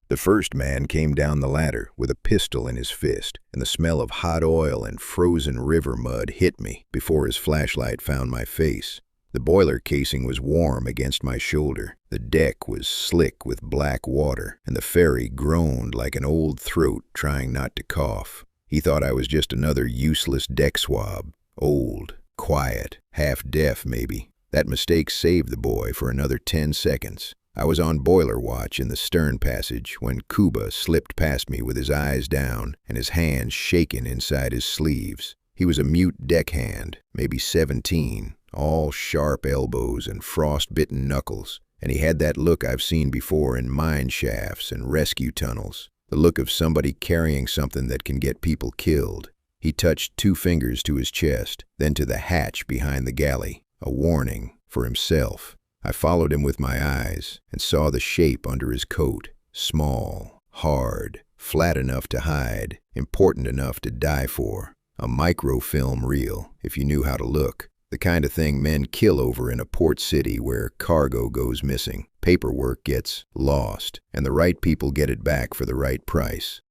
The first man came down the ladder with a pistol in his fist, and the smell of hot oil and frozen river mud hit me before his flashlight found my face. The boiler casing was warm against my shoulder. The deck was slick with black water, and the ferry groaned like an old throat trying not to cough. He thought I was just another useless deck swab. Old, quiet, half-deaf maybe. That mistake saved the boy for another 10 seconds. I was on boiler watch in the stern passage when Kuba slipped past me with his eyes down and his hands shaking inside his sleeves. He was a mute deckhand, maybe 17, all sharp elbows and frost-bitten knuckles, and he had that look I've seen before in mine shafts and rescue tunnels, the look of somebody carrying something that can get people killed. He touched 2 fingers to his chest, then to the hatch behind the galley, a warning for himself. I followed him with my eyes and saw the shape under his coat, small, hard, flat enough to hide, important enough to die for. A microfilm reel, if you knew how to look. The kind of thing men kill over in a port city where cargo goes missing, paperwork gets lost, and the right people get it back for the right price.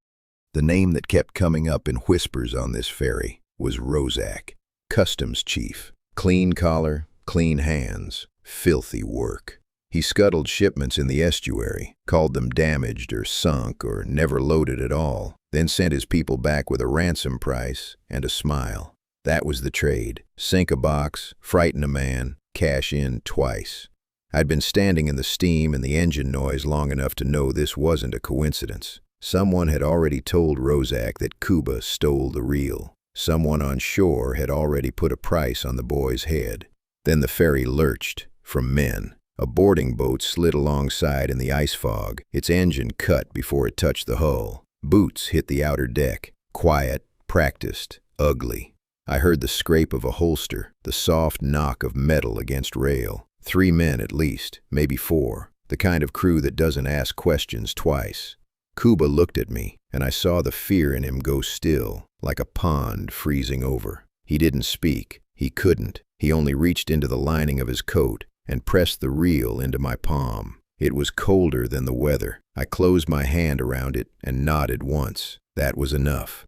The name that kept coming up in whispers on this ferry was Roszak, customs chief. Clean collar, clean hands. Filthy work. He scuttled shipments in the estuary, called them damaged or sunk or never loaded at all, then sent his people back with a ransom price and a smile. That was the trade. Sink a box, frighten a man, cash in twice. I'd been standing in the steam and the engine noise long enough to know this wasn't a coincidence. Someone had already told Roszak that Kuba stole the reel. Someone on shore had already put a price on the boy's head. Then the ferry lurched. From men. A boarding boat slid alongside in the ice fog, its engine cut before it touched the hull. Boots hit the outer deck. Quiet, practiced, ugly. I heard the scrape of a holster, the soft knock of metal against rail. 3 men at least, maybe 4. The kind of crew that doesn't ask questions twice. Kuba looked at me, and I saw the fear in him go still, like a pond freezing over. He didn't speak. He couldn't. He only reached into the lining of his coat and pressed the reel into my palm. It was colder than the weather. I closed my hand around it and nodded once. That was enough.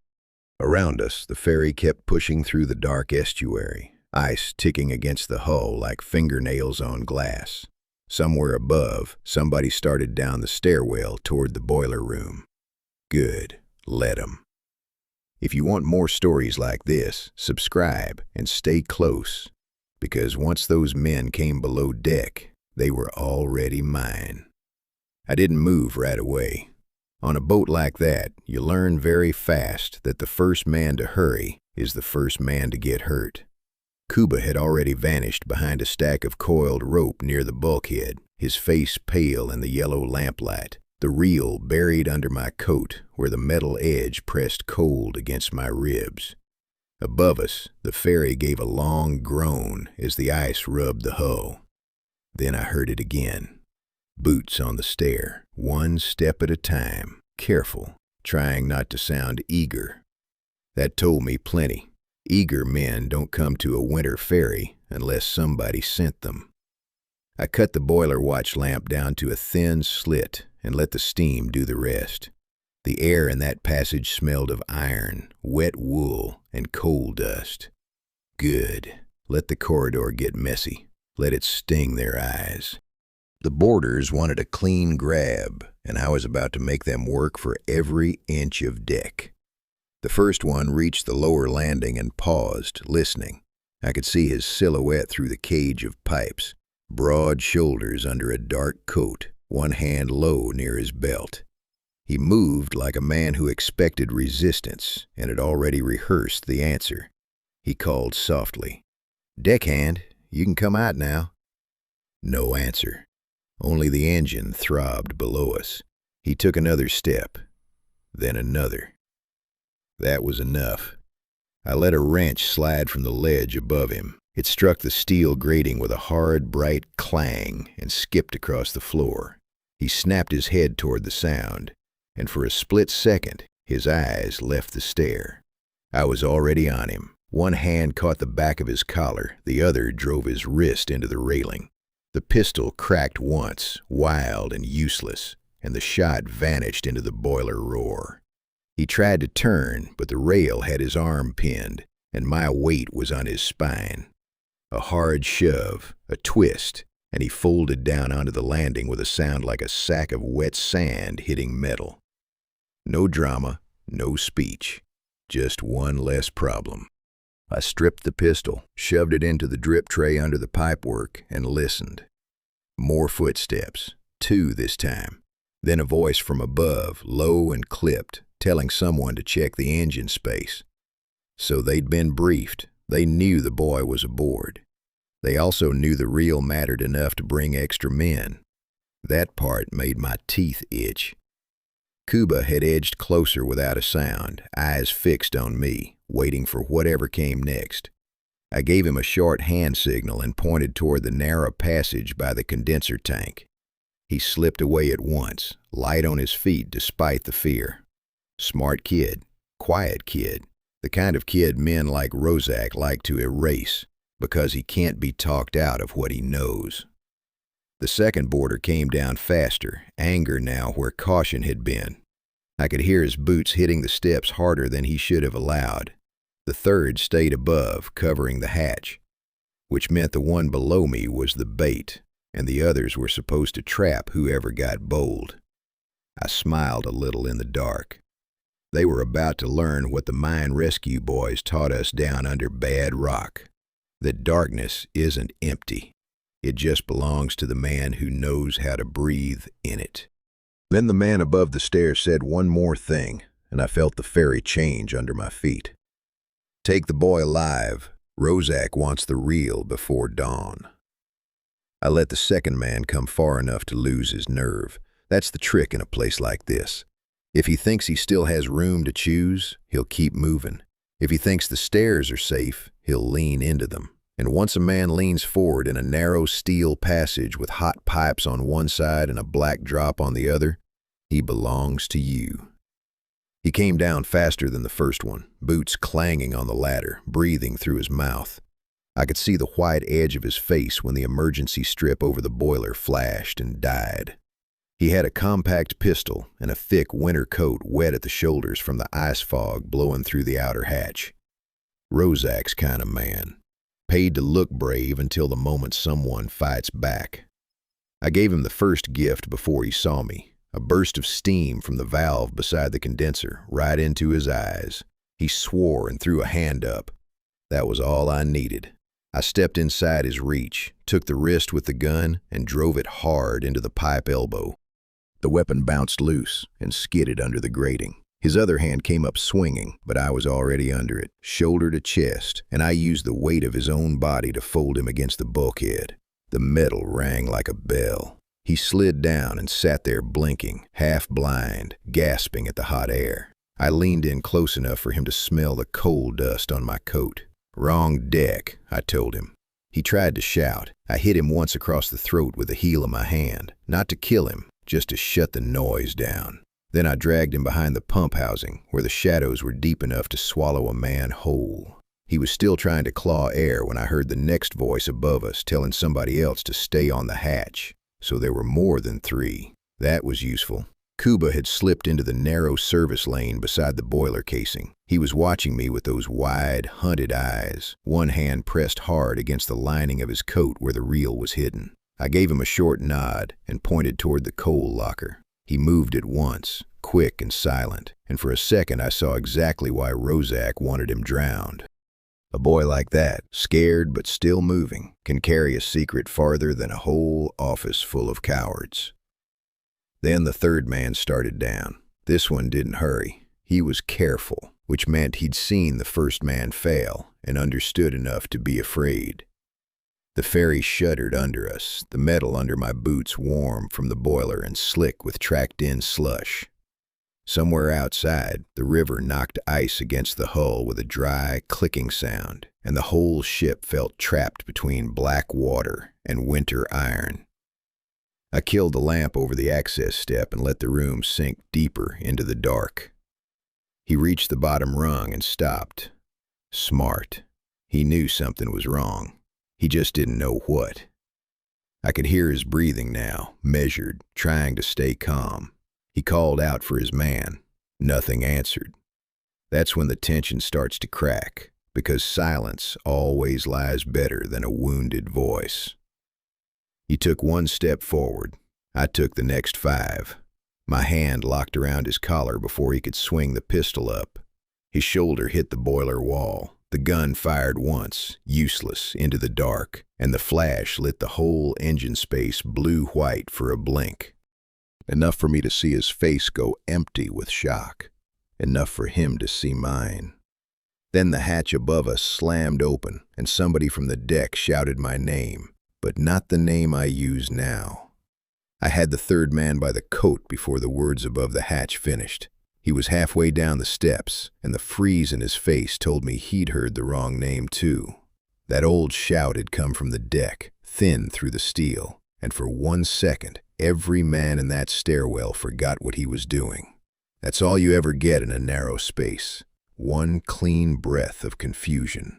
Around us, the ferry kept pushing through the dark estuary, ice ticking against the hull like fingernails on glass. Somewhere above, somebody started down the stairwell toward the boiler room. Good. Let 'em. If you want more stories like this, subscribe and stay close. Because once those men came below deck, they were already mine. I didn't move right away. On a boat like that, you learn very fast that the first man to hurry is the first man to get hurt. Kuba had already vanished behind a stack of coiled rope near the bulkhead, his face pale in the yellow lamplight, the reel buried under my coat where the metal edge pressed cold against my ribs. Above us, the ferry gave a long groan as the ice rubbed the hull. Then I heard it again. Boots on the stair, 1 step at a time, careful, trying not to sound eager. That told me plenty. Eager men don't come to a winter ferry unless somebody sent them. I cut the boiler watch lamp down to a thin slit and let the steam do the rest. The air in that passage smelled of iron, wet wool, and coal dust. Good. Let the corridor get messy. Let it sting their eyes. The boarders wanted a clean grab, and I was about to make them work for every inch of deck. The first one reached the lower landing and paused, listening. I could see his silhouette through the cage of pipes, broad shoulders under a dark coat, one hand low near his belt. He moved like a man who expected resistance and had already rehearsed the answer. He called softly, "Deckhand, you can come out now." No answer. Only the engine throbbed below us. He took another step, then another. That was enough. I let a wrench slide from the ledge above him. It struck the steel grating with a hard, bright clang and skipped across the floor. He snapped his head toward the sound, and for a split second, his eyes left the stair. I was already on him. One hand caught the back of his collar, the other drove his wrist into the railing. The pistol cracked once, wild and useless, and the shot vanished into the boiler roar. He tried to turn, but the rail had his arm pinned, and my weight was on his spine. A hard shove, a twist, and he folded down onto the landing with a sound like a sack of wet sand hitting metal. No drama, no speech, just one less problem. I stripped the pistol, shoved it into the drip tray under the pipework, and listened. More footsteps, 2 this time. Then a voice from above, low and clipped, telling someone to check the engine space. So they'd been briefed. They knew the boy was aboard. They also knew the reel mattered enough to bring extra men. That part made my teeth itch. Kuba had edged closer without a sound, eyes fixed on me, waiting for whatever came next. I gave him a short hand signal and pointed toward the narrow passage by the condenser tank. He slipped away at once, light on his feet despite the fear. Smart kid, quiet kid, the kind of kid men like Roszak like to erase because he can't be talked out of what he knows. The second boarder came down faster, anger now where caution had been. I could hear his boots hitting the steps harder than he should have allowed. The third stayed above, covering the hatch, which meant the one below me was the bait, and the others were supposed to trap whoever got bold. I smiled a little in the dark. They were about to learn what the mine rescue boys taught us down under Bad Rock, that darkness isn't empty. It just belongs to the man who knows how to breathe in it. Then the man above the stairs said one more thing, and I felt the ferry change under my feet. Take the boy alive. Roszak wants the reel before dawn. I let the second man come far enough to lose his nerve. That's the trick in a place like this. If he thinks he still has room to choose, he'll keep moving. If he thinks the stairs are safe, he'll lean into them. And once a man leans forward in a narrow steel passage with hot pipes on one side and a black drop on the other, he belongs to you. He came down faster than the first one, boots clanging on the ladder, breathing through his mouth. I could see the white edge of his face when the emergency strip over the boiler flashed and died. He had a compact pistol and a thick winter coat wet at the shoulders from the ice fog blowing through the outer hatch. Roszak's kind of man. Paid to look brave until the moment someone fights back. I gave him the first gift before he saw me, a burst of steam from the valve beside the condenser, right into his eyes. He swore and threw a hand up. That was all I needed. I stepped inside his reach, took the wrist with the gun, and drove it hard into the pipe elbow. The weapon bounced loose and skidded under the grating. His other hand came up swinging, but I was already under it, shoulder to chest, and I used the weight of his own body to fold him against the bulkhead. The metal rang like a bell. He slid down and sat there blinking, half blind, gasping at the hot air. I leaned in close enough for him to smell the coal dust on my coat. "Wrong deck," I told him. He tried to shout. I hit him once across the throat with the heel of my hand, not to kill him, just to shut the noise down. Then I dragged him behind the pump housing, where the shadows were deep enough to swallow a man whole. He was still trying to claw air when I heard the next voice above us telling somebody else to stay on the hatch. So there were more than 3. That was useful. Kuba had slipped into the narrow service lane beside the boiler casing. He was watching me with those wide, hunted eyes, one hand pressed hard against the lining of his coat where the reel was hidden. I gave him a short nod and pointed toward the coal locker. He moved at once, quick and silent, and for a second I saw exactly why Roszak wanted him drowned. A boy like that, scared but still moving, can carry a secret farther than a whole office full of cowards. Then the third man started down. This one didn't hurry. He was careful, which meant he'd seen the first man fail and understood enough to be afraid. The ferry shuddered under us, the metal under my boots warm from the boiler and slick with tracked-in slush. Somewhere outside, the river knocked ice against the hull with a dry, clicking sound, and the whole ship felt trapped between black water and winter iron. I killed the lamp over the access step and let the room sink deeper into the dark. He reached the bottom rung and stopped. Smart. He knew something was wrong. He just didn't know what. I could hear his breathing now, measured, trying to stay calm. He called out for his man. Nothing answered. That's when the tension starts to crack, because silence always lies better than a wounded voice. He took one step forward. I took the next 5. My hand locked around his collar before he could swing the pistol up. His shoulder hit the boiler wall. The gun fired once, useless, into the dark, and the flash lit the whole engine space blue-white for a blink. Enough for me to see his face go empty with shock. Enough for him to see mine. Then the hatch above us slammed open, and somebody from the deck shouted my name, but not the name I use now. I had the third man by the coat before the words above the hatch finished. He was halfway down the steps, and the freeze in his face told me he'd heard the wrong name too. That old shout had come from the deck, thin through the steel, and for 1 second, every man in that stairwell forgot what he was doing. That's all you ever get in a narrow space. One clean breath of confusion.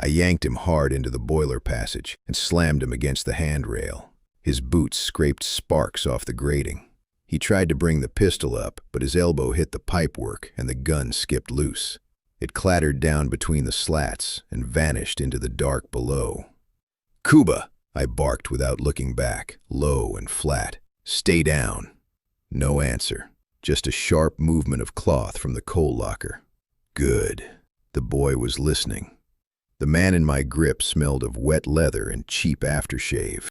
I yanked him hard into the boiler passage and slammed him against the handrail. His boots scraped sparks off the grating. He tried to bring the pistol up, but his elbow hit the pipework and the gun skipped loose. It clattered down between the slats and vanished into the dark below. "Kuba!" I barked without looking back, low and flat. "Stay down." No answer, just a sharp movement of cloth from the coal locker. Good. The boy was listening. The man in my grip smelled of wet leather and cheap aftershave.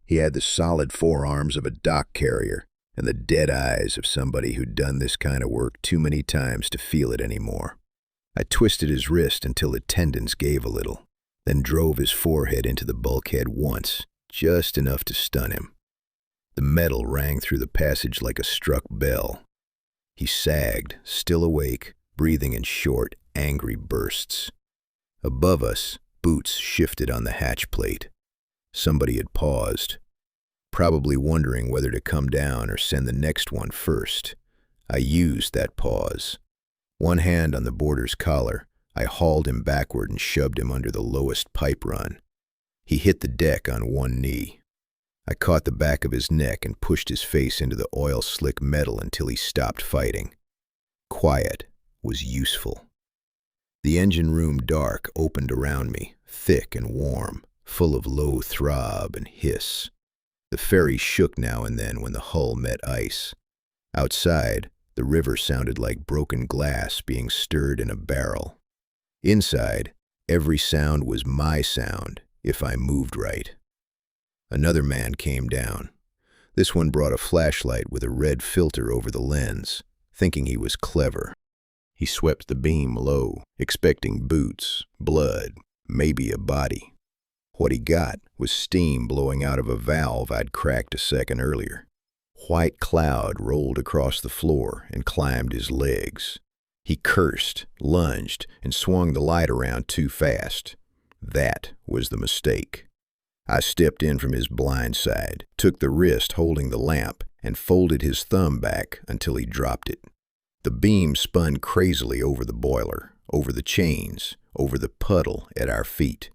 He had the solid forearms of a dock carrier and the dead eyes of somebody who'd done this kind of work too many times to feel it anymore. I twisted his wrist until the tendons gave a little, then drove his forehead into the bulkhead once, just enough to stun him. The metal rang through the passage like a struck bell. He sagged, still awake, breathing in short, angry bursts. Above us, boots shifted on the hatch plate. Somebody had paused, probably wondering whether to come down or send the next one first. I used that pause. One hand on the boarder's collar, I hauled him backward and shoved him under the lowest pipe run. He hit the deck on one knee. I caught the back of his neck and pushed his face into the oil-slick metal until he stopped fighting. Quiet was useful. The engine room dark opened around me, thick and warm, full of low throb and hiss. The ferry shook now and then when the hull met ice. Outside, the river sounded like broken glass being stirred in a barrel. Inside, every sound was my sound, if I moved right. Another man came down. This one brought a flashlight with a red filter over the lens, thinking he was clever. He swept the beam low, expecting boots, blood, maybe a body. What he got was steam blowing out of a valve I'd cracked a second earlier. White cloud rolled across the floor and climbed his legs. He cursed, lunged, and swung the light around too fast. That was the mistake. I stepped in from his blind side, took the wrist holding the lamp, and folded his thumb back until he dropped it. The beam spun crazily over the boiler, over the chains, over the puddle at our feet.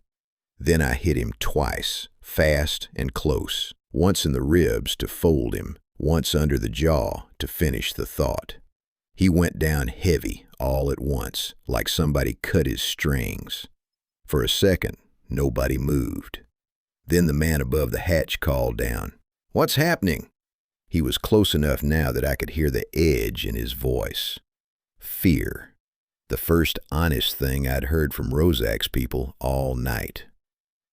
Then I hit him twice, fast and close, once in the ribs to fold him, once under the jaw to finish the thought. He went down heavy all at once, like somebody cut his strings. For a second, nobody moved. Then the man above the hatch called down, "What's happening?" He was close enough now that I could hear the edge in his voice. Fear. The first honest thing I'd heard from Roszak's people all night.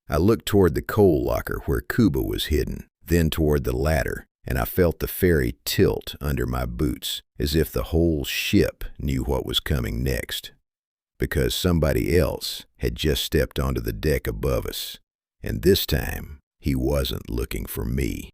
I looked toward the coal locker where Kuba was hidden, then toward the ladder, and I felt the ferry tilt under my boots, as if the whole ship knew what was coming next. Because somebody else had just stepped onto the deck above us, and this time he wasn't looking for me.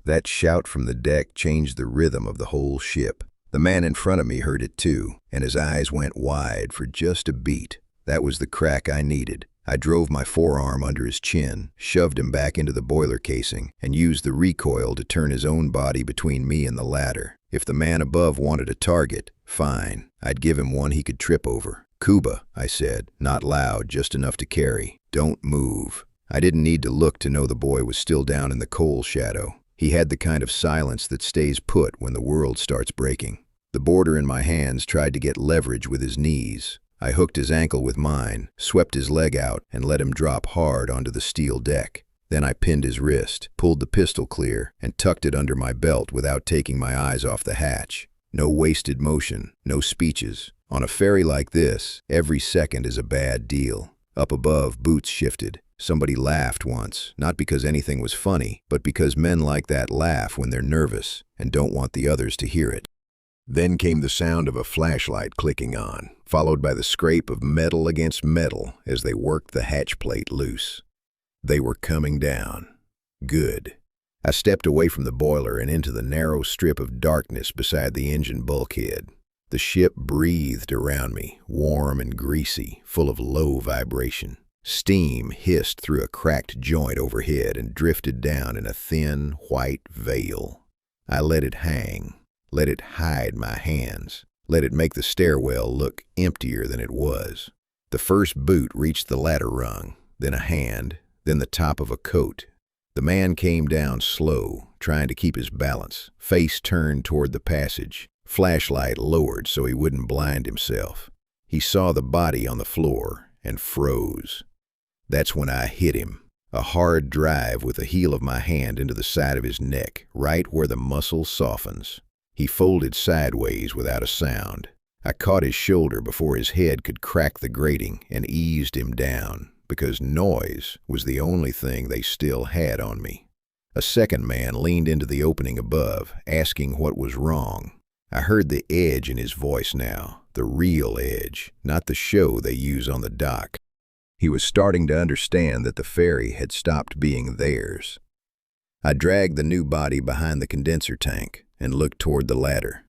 That shout from the deck changed the rhythm of the whole ship. The man in front of me heard it too, and his eyes went wide for just a beat. That was the crack I needed. I drove my forearm under his chin, shoved him back into the boiler casing, and used the recoil to turn his own body between me and the ladder. If the man above wanted a target, fine. I'd give him one he could trip over. "Kuba," I said, not loud, just enough to carry. "Don't move." I didn't need to look to know the boy was still down in the coal shadow. He had the kind of silence that stays put when the world starts breaking. The boarder in my hands tried to get leverage with his knees. I hooked his ankle with mine, swept his leg out, and let him drop hard onto the steel deck. Then I pinned his wrist, pulled the pistol clear, and tucked it under my belt without taking my eyes off the hatch. No wasted motion, no speeches. On a ferry like this, every second is a bad deal. Up above, boots shifted. Somebody laughed once, not because anything was funny, but because men like that laugh when they're nervous and don't want the others to hear it. Then came the sound of a flashlight clicking on, followed by the scrape of metal against metal as they worked the hatch plate loose. They were coming down. Good. I stepped away from the boiler and into the narrow strip of darkness beside the engine bulkhead. The ship breathed around me, warm and greasy, full of low vibration. Steam hissed through a cracked joint overhead and drifted down in a thin, white veil. I let it hang, let it hide my hands, let it make the stairwell look emptier than it was. The first boot reached the ladder rung, then a hand, then the top of a coat. The man came down slow, trying to keep his balance, face turned toward the passage, flashlight lowered so he wouldn't blind himself. He saw the body on the floor and froze. That's when I hit him, a hard drive with the heel of my hand into the side of his neck, right where the muscle softens. He folded sideways without a sound. I caught his shoulder before his head could crack the grating and eased him down, because noise was the only thing they still had on me. A second man leaned into the opening above, asking what was wrong. I heard the edge in his voice now, the real edge, not the show they use on the dock. He was starting to understand that the ferry had stopped being theirs. I dragged the new body behind the condenser tank and looked toward the ladder.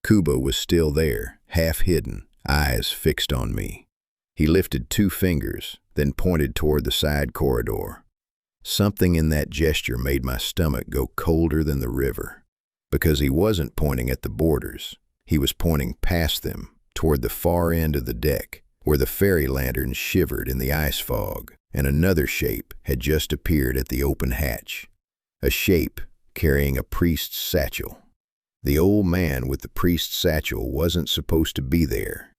Kuba was still there, half hidden, eyes fixed on me. He lifted 2 fingers, then pointed toward the side corridor. Something in that gesture made my stomach go colder than the river. Because he wasn't pointing at the boarders. He was pointing past them, toward the far end of the deck, where the ferry lanterns shivered in the ice fog, and another shape had just appeared at the open hatch. A shape carrying a priest's satchel. The old man with the priest's satchel wasn't supposed to be there.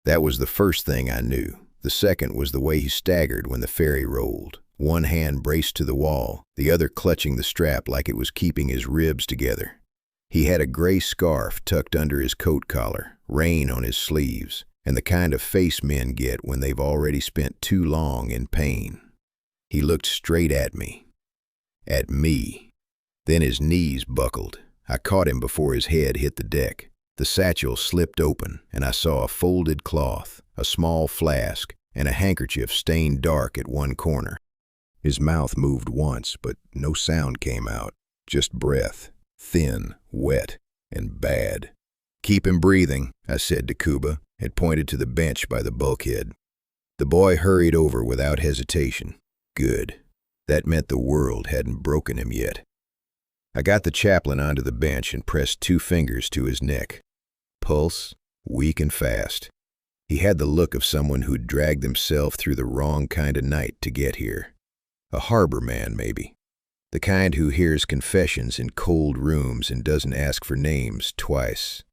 That was the first thing I knew. The second was the way he staggered when the ferry rolled, one hand braced to the wall, the other clutching the strap like it was keeping his ribs together. He had a gray scarf tucked under his coat collar, rain on his sleeves, and the kind of face men get when they've already spent too long in pain. He looked straight at me. At me. Then his knees buckled. I caught him before his head hit the deck. The satchel slipped open, and I saw a folded cloth, a small flask, and a handkerchief stained dark at one corner. His mouth moved once, but no sound came out, just breath, thin, wet, and bad. "Keep him breathing," I said to Kuba, and pointed to the bench by the bulkhead. The boy hurried over without hesitation. Good. That meant the world hadn't broken him yet. I got the chaplain onto the bench and pressed 2 fingers to his neck. Pulse, weak and fast. He had the look of someone who'd dragged himself through the wrong kind of night to get here. A harbor man, maybe. The kind who hears confessions in cold rooms and doesn't ask for names twice.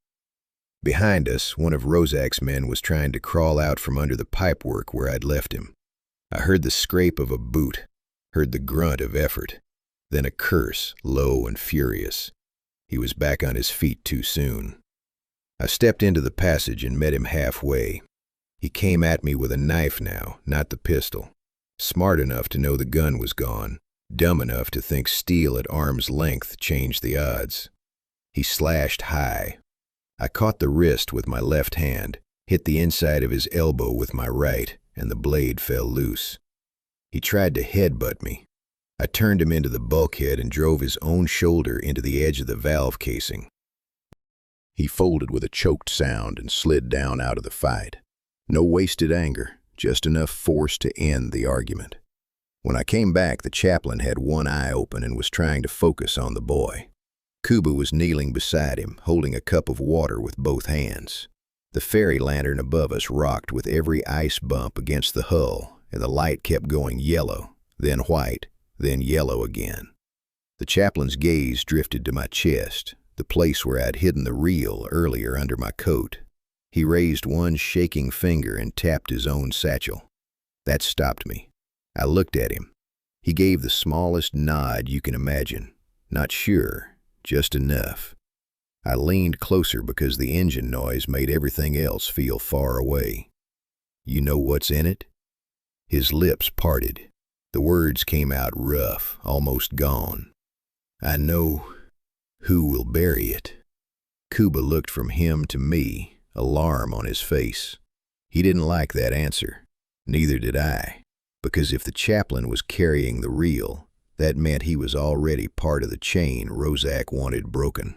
Behind us, one of Roszak's men was trying to crawl out from under the pipework where I'd left him. I heard the scrape of a boot, heard the grunt of effort, then a curse, low and furious. He was back on his feet too soon. I stepped into the passage and met him halfway. He came at me with a knife now, not the pistol. Smart enough to know the gun was gone, dumb enough to think steel at arm's length changed the odds. He slashed high. I caught the wrist with my left hand, hit the inside of his elbow with my right, and the blade fell loose. He tried to headbutt me. I turned him into the bulkhead and drove his own shoulder into the edge of the valve casing. He folded with a choked sound and slid down out of the fight. No wasted anger, just enough force to end the argument. When I came back, the chaplain had one eye open and was trying to focus on the boy. Kuba was kneeling beside him, holding a cup of water with both hands. The ferry lantern above us rocked with every ice bump against the hull, and the light kept going yellow, then white, then yellow again. The chaplain's gaze drifted to my chest, the place where I'd hidden the reel earlier under my coat. He raised one shaking finger and tapped his own satchel. That stopped me. I looked at him. He gave the smallest nod you can imagine. Not sure, just enough. I leaned closer because the engine noise made everything else feel far away. "You know what's in it?" His lips parted. The words came out rough, almost gone. "I know who will bury it." Kuba looked from him to me, alarm on his face. He didn't like that answer. Neither did I, because if the chaplain was carrying the reel, that meant he was already part of the chain Roszak wanted broken.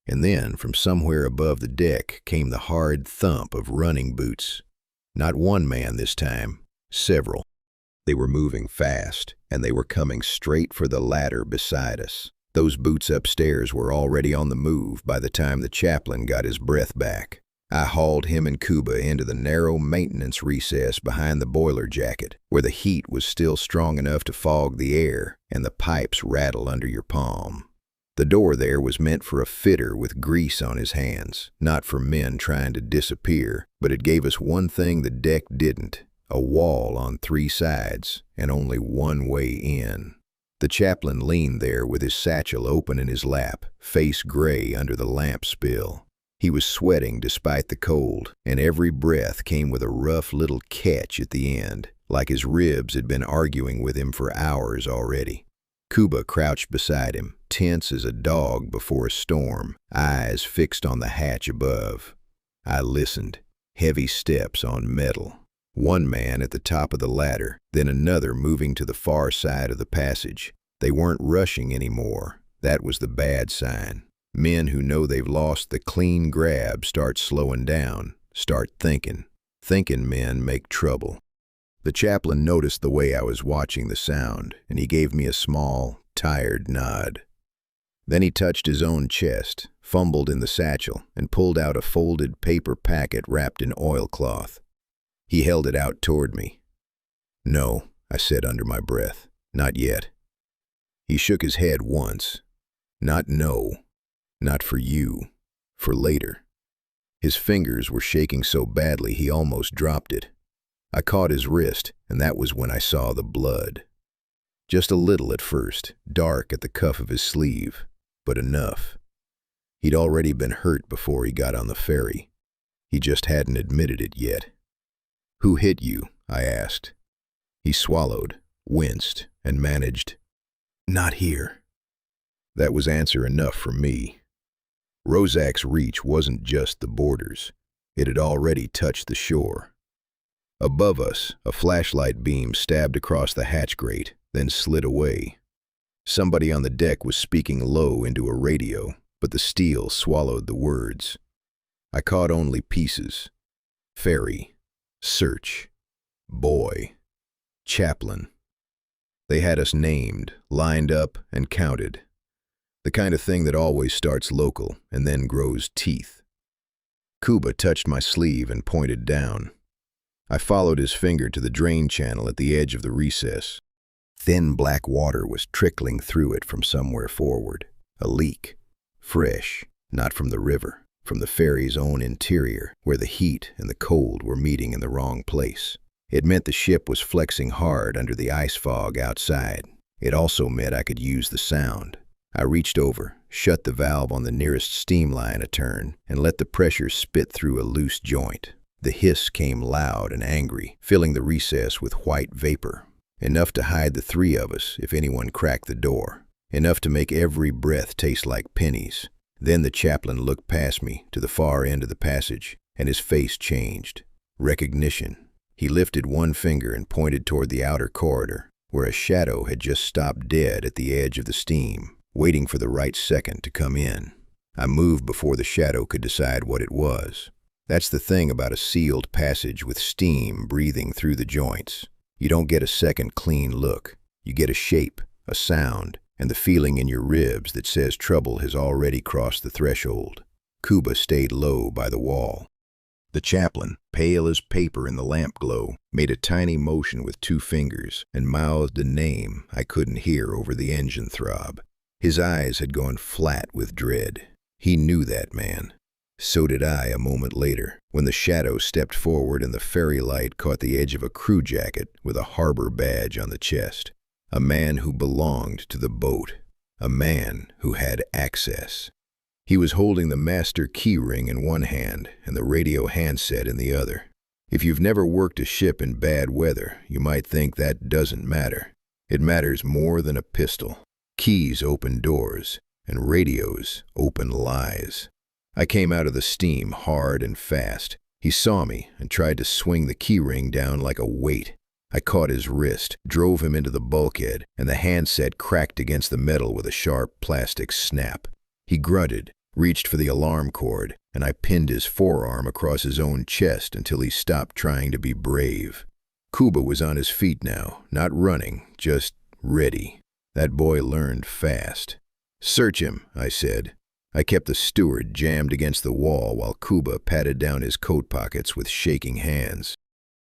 And then, from somewhere above the deck, came the hard thump of running boots. Not one man this time, several. They were moving fast, and they were coming straight for the ladder beside us. Those boots upstairs were already on the move by the time the chaplain got his breath back. I hauled him and Kuba into the narrow maintenance recess behind the boiler jacket, where the heat was still strong enough to fog the air and the pipes rattle under your palm. The door there was meant for a fitter with grease on his hands, not for men trying to disappear, but it gave us one thing the deck didn't: a wall on 3 sides and only one way in. The chaplain leaned there with his satchel open in his lap, face gray under the lamp spill. He was sweating despite the cold, and every breath came with a rough little catch at the end, like his ribs had been arguing with him for hours already. Kuba crouched beside him, tense as a dog before a storm, eyes fixed on the hatch above. I listened. Heavy steps on metal. One man at the top of the ladder, then another moving to the far side of the passage. They weren't rushing anymore. That was the bad sign. Men who know they've lost the clean grab start slowing down, start thinking. Thinking men make trouble. The chaplain noticed the way I was watching the sound, and he gave me a small, tired nod. Then he touched his own chest, fumbled in the satchel, and pulled out a folded paper packet wrapped in oilcloth. He held it out toward me. "No," I said under my breath. "Not yet." He shook his head once. "Not no. Not for you. For later." His fingers were shaking so badly he almost dropped it. I caught his wrist, and that was when I saw the blood. Just a little at first, dark at the cuff of his sleeve, but enough. He'd already been hurt before he got on the ferry. He just hadn't admitted it yet. "Who hit you?" I asked. He swallowed, winced, and managed, "Not here." That was answer enough for me. Roszak's reach wasn't just the borders. It had already touched the shore. Above us, a flashlight beam stabbed across the hatch grate, then slid away. Somebody on the deck was speaking low into a radio, but the steel swallowed the words. I caught only pieces. Ferry, search, boy, chaplain. They had us named, lined up, and counted. The kind of thing that always starts local and then grows teeth. Kuba touched my sleeve and pointed down. I followed his finger to the drain channel at the edge of the recess. Thin black water was trickling through it from somewhere forward. A leak. Fresh, not from the river, from the ferry's own interior, where the heat and the cold were meeting in the wrong place. It meant the ship was flexing hard under the ice fog outside. It also meant I could use the sound. I reached over, shut the valve on the nearest steam line a turn, and let the pressure spit through a loose joint. The hiss came loud and angry, filling the recess with white vapor. Enough to hide the 3 of us if anyone cracked the door. Enough to make every breath taste like pennies. Then the chaplain looked past me to the far end of the passage, and his face changed. Recognition. He lifted one finger and pointed toward the outer corridor, where a shadow had just stopped dead at the edge of the steam, waiting for the right second to come in. I moved before the shadow could decide what it was. That's the thing about a sealed passage with steam breathing through the joints. You don't get a second clean look. You get a shape, a sound, and the feeling in your ribs that says trouble has already crossed the threshold. Kuba stayed low by the wall. The chaplain, pale as paper in the lamp glow, made a tiny motion with 2 fingers and mouthed a name I couldn't hear over the engine throb. His eyes had gone flat with dread. He knew that man. So did I a moment later, when the shadow stepped forward and the ferry light caught the edge of a crew jacket with a harbor badge on the chest. A man who belonged to the boat. A man who had access. He was holding the master key ring in one hand and the radio handset in the other. If you've never worked a ship in bad weather, you might think that doesn't matter. It matters more than a pistol. Keys open doors, and radios open lies. I came out of the steam hard and fast. He saw me and tried to swing the key ring down like a weight. I caught his wrist, drove him into the bulkhead, and the handset cracked against the metal with a sharp plastic snap. He grunted, reached for the alarm cord, and I pinned his forearm across his own chest until he stopped trying to be brave. Kuba was on his feet now, not running, just ready. That boy learned fast. "Search him," I said. I kept the steward jammed against the wall while Kuba patted down his coat pockets with shaking hands.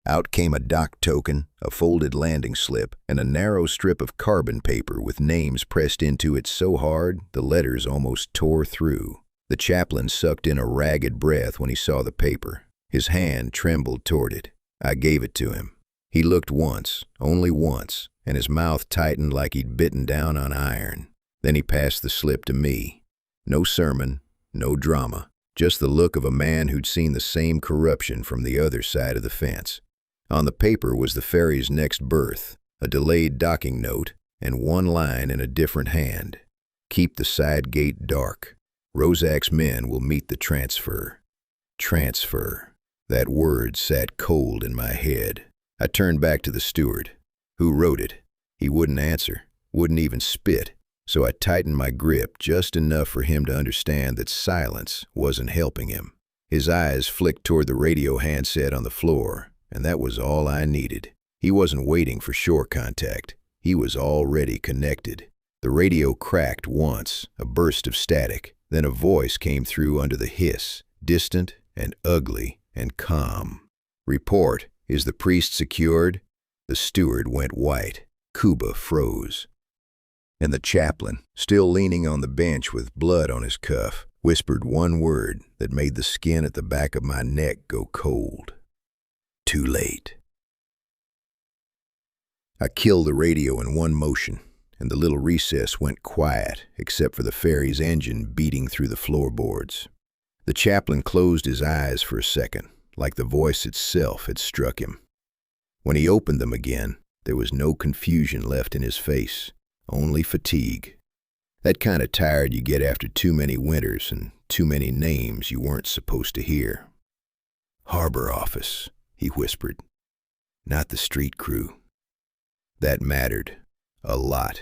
Out came a dock token, a folded landing slip, and a narrow strip of carbon paper with names pressed into it so hard the letters almost tore through. The chaplain sucked in a ragged breath when he saw the paper. His hand trembled toward it. I gave it to him. He looked once, only once, and his mouth tightened like he'd bitten down on iron. Then he passed the slip to me. No sermon, no drama, just the look of a man who'd seen the same corruption from the other side of the fence. On the paper was the ferry's next berth, a delayed docking note, and one line in a different hand. "Keep the side gate dark. Roszak's men will meet the transfer." Transfer. That word sat cold in my head. I turned back to the steward. "Who wrote it?" He wouldn't answer, wouldn't even spit. So I tightened my grip just enough for him to understand that silence wasn't helping him. His eyes flicked toward the radio handset on the floor, and that was all I needed. He wasn't waiting for shore contact. He was already connected. The radio cracked once, a burst of static. Then a voice came through under the hiss, distant and ugly and calm. "Report. Is the priest secured?" The steward went white. Kuba froze. And the chaplain, still leaning on the bench with blood on his cuff, whispered one word that made the skin at the back of my neck go cold. "Too late." I killed the radio in one motion, and the little recess went quiet except for the ferry's engine beating through the floorboards. The chaplain closed his eyes for a second, like the voice itself had struck him. When he opened them again, there was no confusion left in his face. Only fatigue. That kind of tired you get after too many winters and too many names you weren't supposed to hear. "Harbor office," he whispered. "Not the street crew." That mattered. A lot.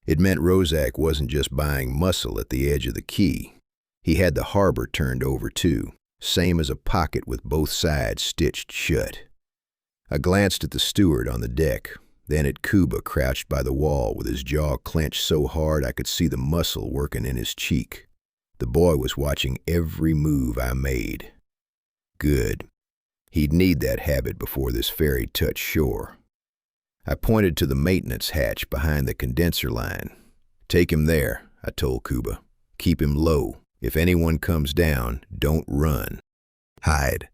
It meant Roszak wasn't just buying muscle at the edge of the quay. He had the harbor turned over too, same as a pocket with both sides stitched shut. I glanced at the steward on the deck, then at Kuba crouched by the wall with his jaw clenched so hard I could see the muscle working in his cheek. The boy was watching every move I made. Good. He'd need that habit before this ferry touched shore. I pointed to the maintenance hatch behind the condenser line. "Take him there," I told Kuba. "Keep him low. If anyone comes down, don't run. Hide."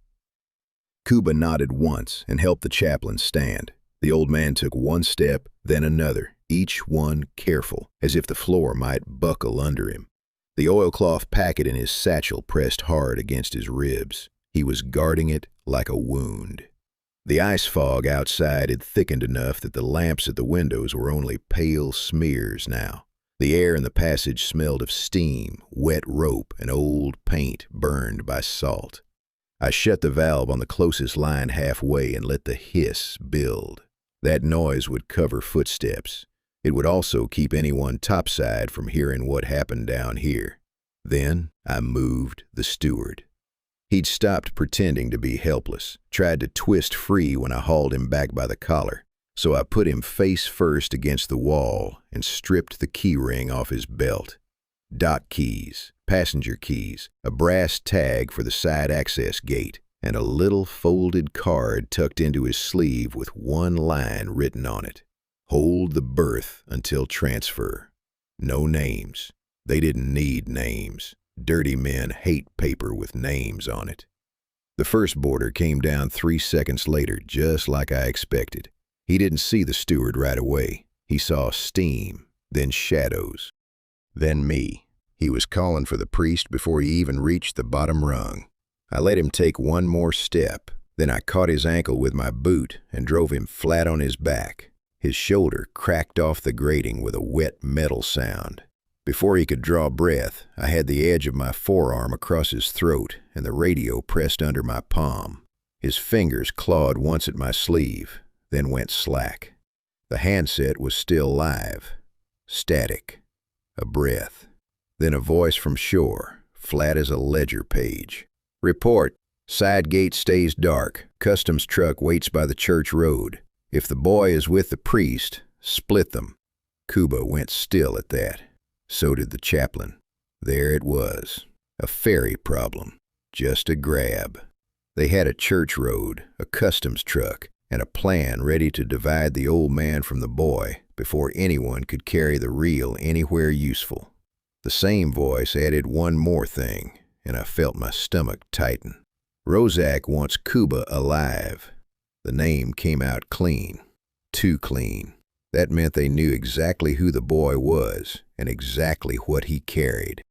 Kuba nodded once and helped the chaplain stand. The old man took one step, then another, each one careful, as if the floor might buckle under him. The oilcloth packet in his satchel pressed hard against his ribs. He was guarding it like a wound. The ice fog outside had thickened enough that the lamps at the windows were only pale smears now. The air in the passage smelled of steam, wet rope, and old paint burned by salt. I shut the valve on the closest line halfway and let the hiss build. That noise would cover footsteps. It would also keep anyone topside from hearing what happened down here. Then I moved the steward. He'd stopped pretending to be helpless, tried to twist free when I hauled him back by the collar. So I put him face first against the wall and stripped the key ring off his belt. Dock keys, passenger keys, a brass tag for the side access gate, and a little folded card tucked into his sleeve with one line written on it. "Hold the berth until transfer." No names. They didn't need names. Dirty men hate paper with names on it. The first boarder came down 3 seconds later, just like I expected. He didn't see the steward right away. He saw steam, then shadows, then me. He was calling for the priest before he even reached the bottom rung. I let him take one more step. Then I caught his ankle with my boot and drove him flat on his back. His shoulder cracked off the grating with a wet metal sound. Before he could draw breath, I had the edge of my forearm across his throat and the radio pressed under my palm. His fingers clawed once at my sleeve, then went slack. The handset was still live, static, a breath. Then a voice from shore, flat as a ledger page. Report. Side gate stays dark. Customs truck waits by the church road. If the boy is with the priest, split them. Kuba went still at that. So did the chaplain. There it was. A ferry problem. Just a grab. They had a church road, a customs truck, and a plan ready to divide the old man from the boy before anyone could carry the reel anywhere useful. The same voice added one more thing, and I felt my stomach tighten. Roszak wants Kuba alive. The name came out clean. Too clean. That meant they knew exactly who the boy was and exactly what he carried.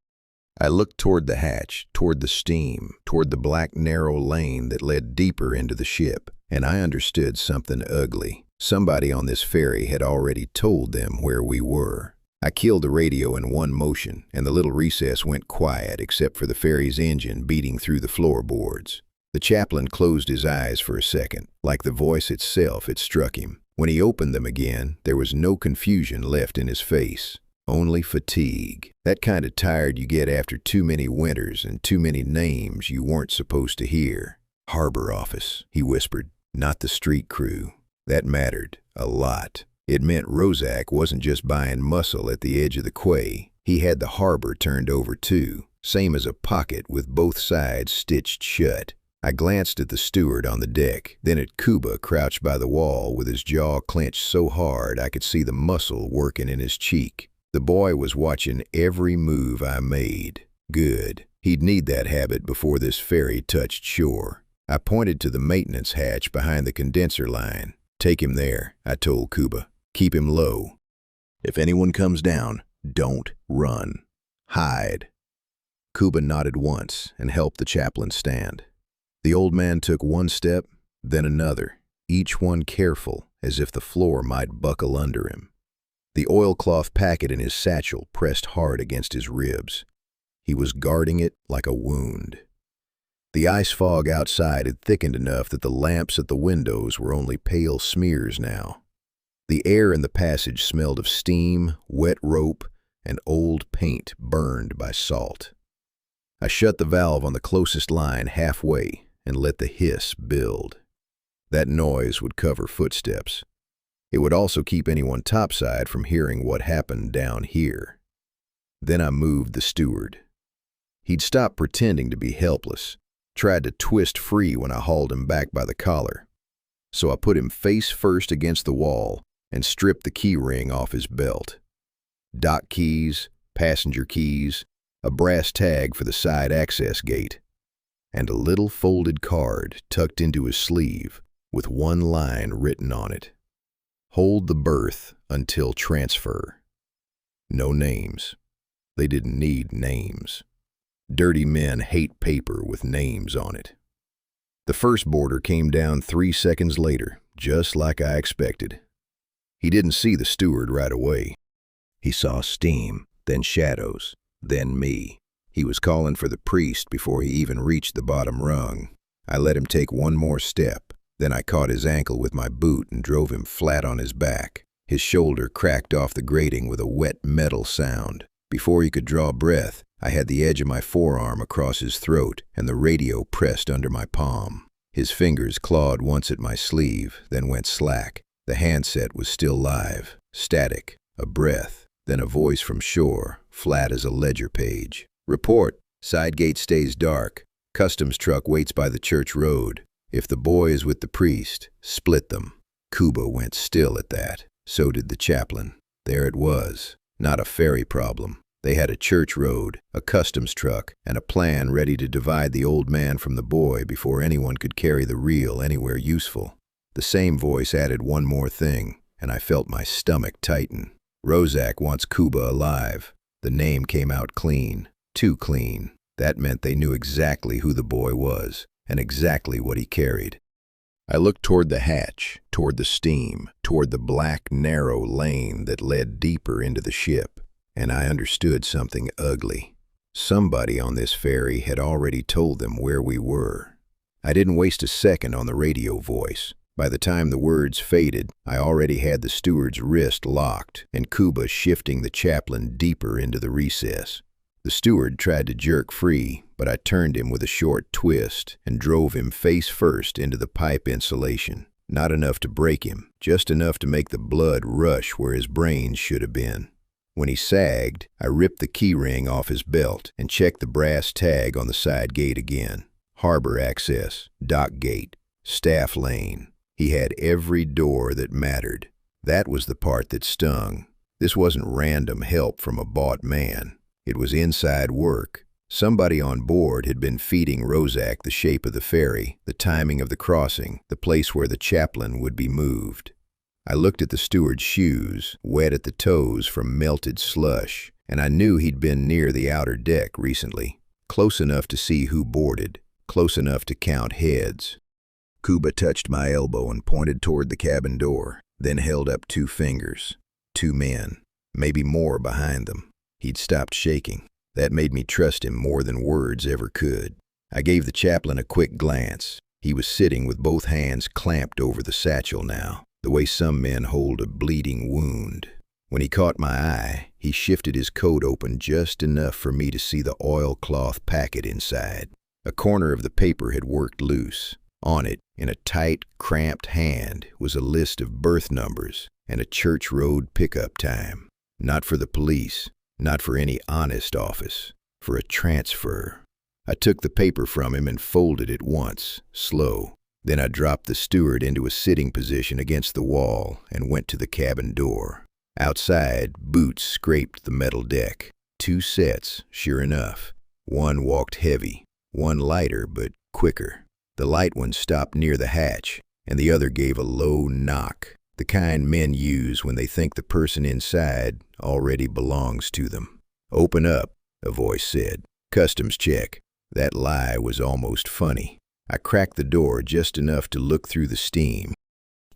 I looked toward the hatch, toward the steam, toward the black narrow lane that led deeper into the ship, and I understood something ugly. Somebody on this ferry had already told them where we were. I killed the radio in one motion, and the little recess went quiet except for the ferry's engine beating through the floorboards. The chaplain closed his eyes for a second. Like the voice itself, it struck him. When he opened them again, there was no confusion left in his face. Only fatigue. That kind of tired you get after too many winters and too many names you weren't supposed to hear. Harbor office, he whispered. Not the street crew. That mattered a lot. It meant Roszak wasn't just buying muscle at the edge of the quay. He had the harbor turned over too, same as a pocket with both sides stitched shut. I glanced at the steward on the deck, then at Kuba crouched by the wall with his jaw clenched so hard I could see the muscle working in his cheek. The boy was watching every move I made. Good. He'd need that habit before this ferry touched shore. I pointed to the maintenance hatch behind the condenser line. Take him there, I told Kuba. Keep him low. If anyone comes down, don't run. Hide. Kuba nodded once and helped the chaplain stand. The old man took one step, then another, each one careful, as if the floor might buckle under him. The oilcloth packet in his satchel pressed hard against his ribs. He was guarding it like a wound. The ice fog outside had thickened enough that the lamps at the windows were only pale smears now. The air in the passage smelled of steam, wet rope, and old paint burned by salt. I shut the valve on the closest line halfway and let the hiss build. That noise would cover footsteps. It would also keep anyone topside from hearing what happened down here. Then I moved the steward. He'd stopped pretending to be helpless, tried to twist free when I hauled him back by the collar. So I put him face first against the wall and stripped the key ring off his belt. Dock keys, passenger keys, a brass tag for the side access gate, and a little folded card tucked into his sleeve with one line written on it. Hold the berth until transfer. No names. They didn't need names. Dirty men hate paper with names on it. The first boarder came down 3 seconds later, just like I expected. He didn't see the steward right away. He saw steam, then shadows, then me. He was calling for the priest before he even reached the bottom rung. I let him take one more step. Then I caught his ankle with my boot and drove him flat on his back. His shoulder cracked off the grating with a wet metal sound. Before he could draw breath, I had the edge of my forearm across his throat and the radio pressed under my palm. His fingers clawed once at my sleeve, then went slack. The handset was still live, static, a breath, then a voice from shore, flat as a ledger page. Report. Side gate stays dark. Customs truck waits by the church road. If the boy is with the priest, split them. Kuba went still at that. So did the chaplain. There it was. Not a ferry problem. They had a church road, a customs truck, and a plan ready to divide the old man from the boy before anyone could carry the reel anywhere useful. The same voice added one more thing, and I felt my stomach tighten. Roszak wants Kuba alive. The name came out clean. Too clean. That meant they knew exactly who the boy was, and exactly what he carried. I looked toward the hatch, toward the steam, toward the black, narrow lane that led deeper into the ship, and I understood something ugly. Somebody on this ferry had already told them where we were. I didn't waste a second on the radio voice. By the time the words faded, I already had the steward's wrist locked and Kuba shifting the chaplain deeper into the recess. The steward tried to jerk free, but I turned him with a short twist and drove him face first into the pipe insulation. Not enough to break him, just enough to make the blood rush where his brains should have been. When he sagged, I ripped the key ring off his belt and checked the brass tag on the side gate again. Harbor access, dock gate, staff lane. He had every door that mattered. That was the part that stung. This wasn't random help from a bought man. It was inside work. Somebody on board had been feeding Roszak the shape of the ferry, the timing of the crossing, the place where the chaplain would be moved. I looked at the steward's shoes, wet at the toes from melted slush, and I knew he'd been near the outer deck recently, close enough to see who boarded, close enough to count heads. Kuba touched my elbow and pointed toward the cabin door, then held up 2 fingers. 2 men, maybe more behind them. He'd stopped shaking. That made me trust him more than words ever could. I gave the chaplain a quick glance. He was sitting with both hands clamped over the satchel now, the way some men hold a bleeding wound. When he caught my eye, he shifted his coat open just enough for me to see the oilcloth packet inside. A corner of the paper had worked loose. On it, in a tight, cramped hand, was a list of berth numbers and a church road pickup time. Not for the police, not for any honest office, for a transfer. I took the paper from him and folded it once, slow. Then I dropped the steward into a sitting position against the wall and went to the cabin door. Outside, boots scraped the metal deck. 2 sets, sure enough. One walked heavy, one lighter but quicker. The light one stopped near the hatch, and the other gave a low knock, the kind men use when they think the person inside already belongs to them. "Open up," a voice said. "Customs check." That lie was almost funny. I cracked the door just enough to look through the steam.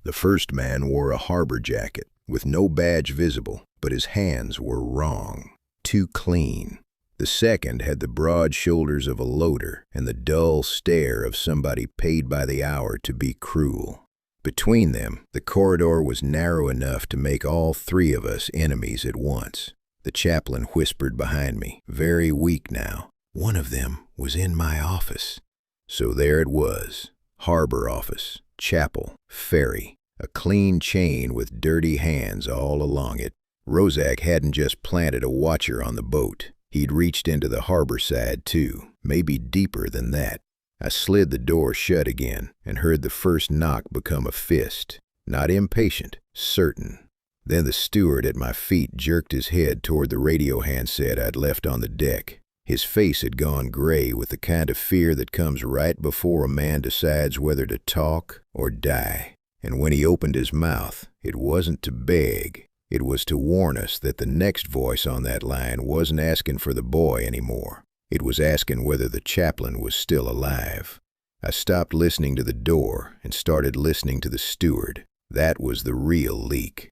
The first man wore a harbor jacket, with no badge visible, but his hands were wrong. Too clean. The second had the broad shoulders of a loader and the dull stare of somebody paid by the hour to be cruel. Between them, the corridor was narrow enough to make all 3 of us enemies at once. The chaplain whispered behind me, very weak now. One of them was in my office. So there it was. Harbor office, chapel, ferry, a clean chain with dirty hands all along it. Roszak hadn't just planted a watcher on the boat. He'd reached into the harbor side, too, maybe deeper than that. I slid the door shut again and heard the first knock become a fist. Not impatient, certain. Then the steward at my feet jerked his head toward the radio handset I'd left on the deck. His face had gone gray with the kind of fear that comes right before a man decides whether to talk or die. And when he opened his mouth, it wasn't to beg. It was to warn us that the next voice on that line wasn't asking for the boy anymore. It was asking whether the chaplain was still alive. I stopped listening to the door and started listening to the steward. That was the real leak.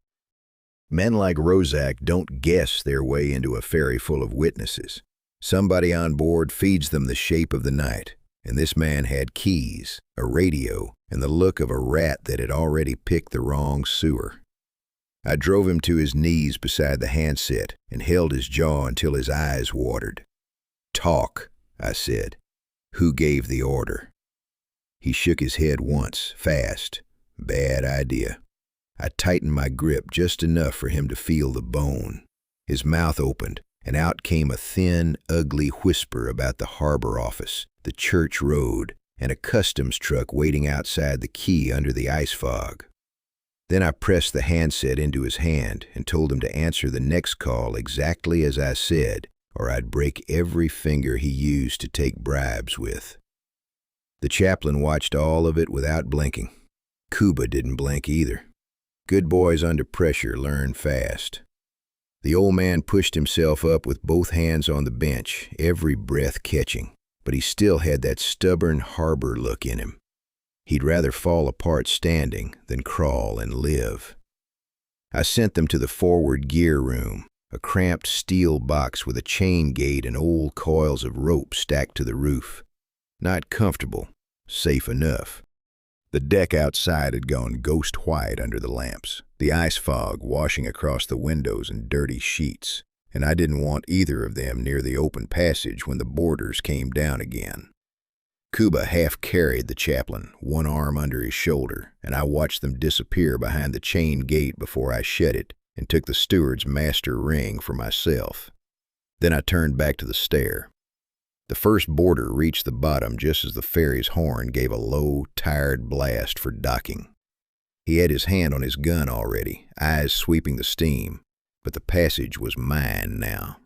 Men like Roszak don't guess their way into a ferry full of witnesses. Somebody on board feeds them the shape of the night, and this man had keys, a radio, and the look of a rat that had already picked the wrong sewer. I drove him to his knees beside the handset and held his jaw until his eyes watered. "Talk," I said. "Who gave the order?" He shook his head once, fast. Bad idea. I tightened my grip just enough for him to feel the bone. His mouth opened, and out came a thin, ugly whisper about the harbor office, the church road, and a customs truck waiting outside the quay under the ice fog. Then I pressed the handset into his hand and told him to answer the next call exactly as I said, or I'd break every finger he used to take bribes with. The chaplain watched all of it without blinking. Kuba didn't blink either. Good boys under pressure learn fast. The old man pushed himself up with both hands on the bench, every breath catching, but he still had that stubborn harbor look in him. He'd rather fall apart standing than crawl and live. I sent them to the forward gear room, a cramped steel box with a chain gate and old coils of rope stacked to the roof. Not comfortable, safe enough. The deck outside had gone ghost white under the lamps, the ice fog washing across the windows in dirty sheets, and I didn't want either of them near the open passage when the boarders came down again. Kuba half carried the chaplain, one arm under his shoulder, and I watched them disappear behind the chain gate before I shut it and took the steward's master ring for myself. Then I turned back to the stair. The first boarder reached the bottom just as the ferry's horn gave a low, tired blast for docking. He had his hand on his gun already, eyes sweeping the steam, but the passage was mine now.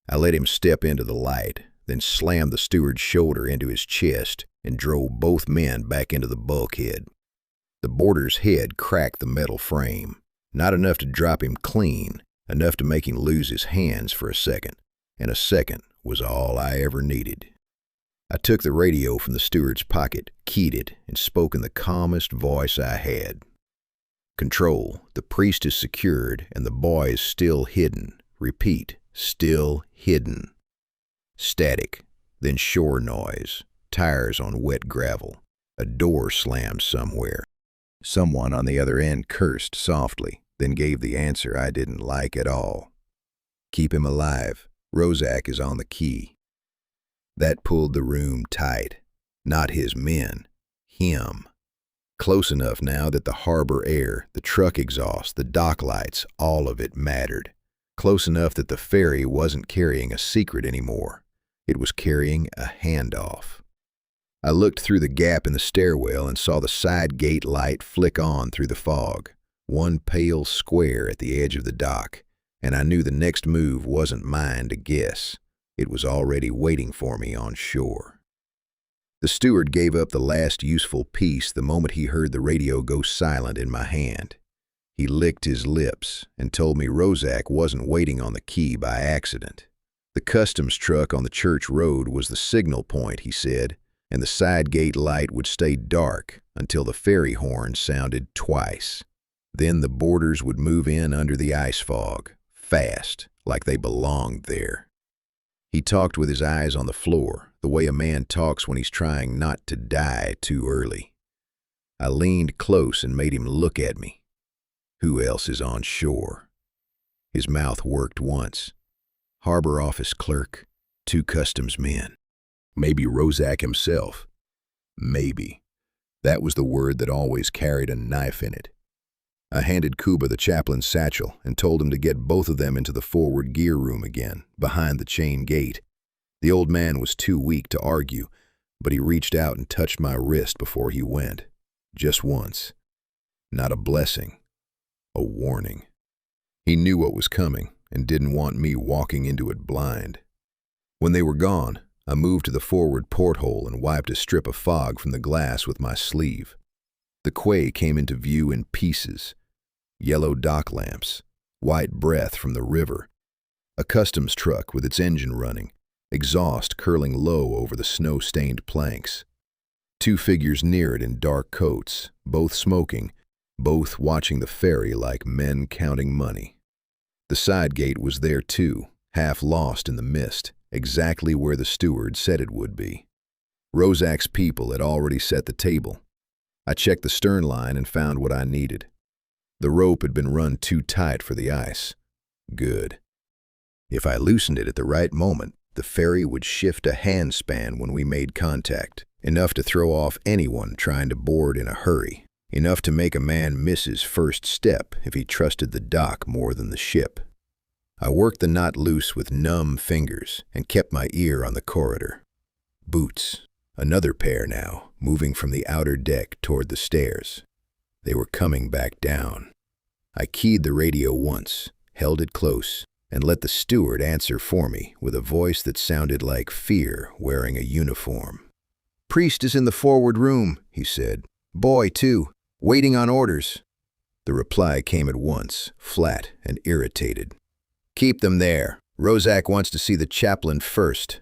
I let him step into the light, then slammed the steward's shoulder into his chest and drove both men back into the bulkhead. The boarder's head cracked the metal frame, not enough to drop him clean, enough to make him lose his hands for a second, and a second was all I ever needed. I took the radio from the steward's pocket, keyed it, and spoke in the calmest voice I had. "Control, the priest is secured and the boy is still hidden. Repeat, still hidden." Static, then shore noise, tires on wet gravel, a door slammed somewhere. Someone on the other end cursed softly, then gave the answer I didn't like at all. "Keep him alive. Roszak is on the key." That pulled the room tight. Not his men, him. Close enough now that the harbor air, the truck exhaust, the dock lights, all of it mattered. Close enough that the ferry wasn't carrying a secret anymore. It was carrying a handoff. I looked through the gap in the stairwell and saw the side gate light flick on through the fog, one pale square at the edge of the dock, and I knew the next move wasn't mine to guess. It was already waiting for me on shore. The steward gave up the last useful piece the moment he heard the radio go silent in my hand. He licked his lips and told me Roszak wasn't waiting on the key by accident. The customs truck on the church road was the signal point, he said, and the side gate light would stay dark until the ferry horn sounded twice. Then the boarders would move in under the ice fog, fast, like they belonged there. He talked with his eyes on the floor, the way a man talks when he's trying not to die too early. I leaned close and made him look at me. Who else is on shore? His mouth worked once. Harbor office clerk, 2 customs men. Maybe Roszak himself. Maybe. That was the word that always carried a knife in it. I handed Kuba the chaplain's satchel and told him to get both of them into the forward gear room again, behind the chain gate. The old man was too weak to argue, but he reached out and touched my wrist before he went. Just once. Not a blessing. A warning. He knew what was coming and didn't want me walking into it blind. When they were gone, I moved to the forward porthole and wiped a strip of fog from the glass with my sleeve. The quay came into view in pieces. Yellow dock lamps, white breath from the river, a customs truck with its engine running, exhaust curling low over the snow-stained planks. 2 figures near it in dark coats, both smoking, both watching the ferry like men counting money. The side gate was there too, half lost in the mist, exactly where the steward said it would be. Roszak's people had already set the table. I checked the stern line and found what I needed. The rope had been run too tight for the ice. Good. If I loosened it at the right moment, the ferry would shift a handspan when we made contact, enough to throw off anyone trying to board in a hurry, enough to make a man miss his first step if he trusted the dock more than the ship. I worked the knot loose with numb fingers and kept my ear on the corridor. Boots. Another pair now, moving from the outer deck toward the stairs. They were coming back down. I keyed the radio once, held it close, and let the steward answer for me with a voice that sounded like fear wearing a uniform. "Priest is in the forward room," he said. "Boy, too. Waiting on orders." The reply came at once, flat and irritated. "Keep them there. Roszak wants to see the chaplain first."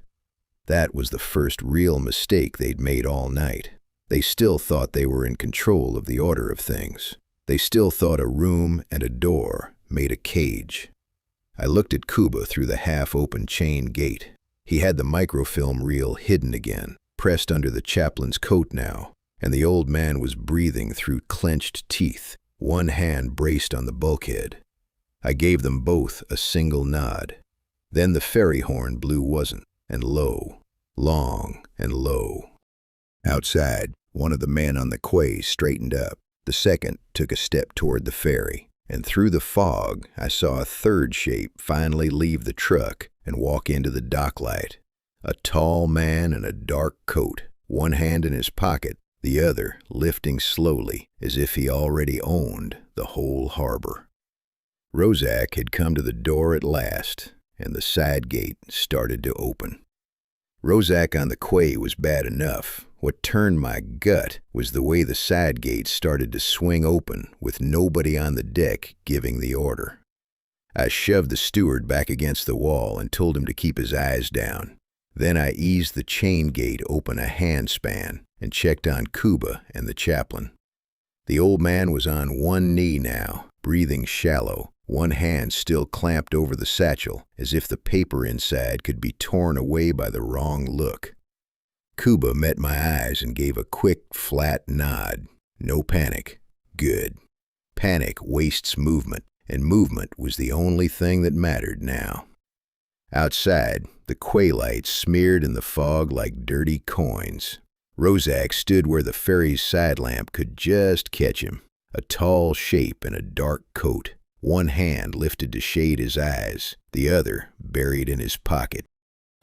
That was the first real mistake they'd made all night. They still thought they were in control of the order of things. They still thought a room and a door made a cage. I looked at Kuba through the half-open chain gate. He had the microfilm reel hidden again, pressed under the chaplain's coat now, and the old man was breathing through clenched teeth, one hand braced on the bulkhead. I gave them both a single nod. Then the ferry horn blew wasn't, and low, long and low. Outside, one of the men on the quay straightened up. The second took a step toward the ferry, and through the fog I saw a third shape finally leave the truck and walk into the docklight. A tall man in a dark coat, one hand in his pocket, the other lifting slowly as if he already owned the whole harbor. Roszak had come to the door at last, and the side gate started to open. Roszak on the quay was bad enough. What turned my gut was the way the side gate started to swing open with nobody on the deck giving the order. I shoved the steward back against the wall and told him to keep his eyes down. Then I eased the chain gate open a handspan and checked on Kuba and the chaplain. The old man was on one knee now, breathing shallow, one hand still clamped over the satchel as if the paper inside could be torn away by the wrong look. Kuba met my eyes and gave a quick, flat nod. No panic. Good. Panic wastes movement, and movement was the only thing that mattered now. Outside, the quay lights smeared in the fog like dirty coins. Roszak stood where the ferry's side lamp could just catch him, a tall shape in a dark coat, one hand lifted to shade his eyes, the other buried in his pocket.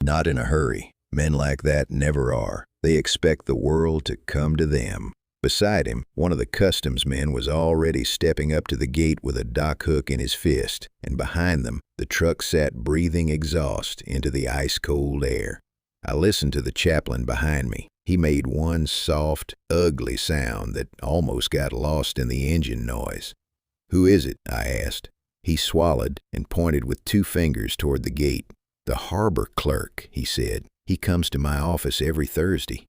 Not in a hurry. Men like that never are. They expect the world to come to them. Beside him, one of the customs men was already stepping up to the gate with a dock hook in his fist, and behind them, the truck sat breathing exhaust into the ice-cold air. I listened to the chaplain behind me. He made one soft, ugly sound that almost got lost in the engine noise. "Who is it?" I asked. He swallowed and pointed with two fingers toward the gate. "The harbor clerk," he said. "He comes to my office every Thursday."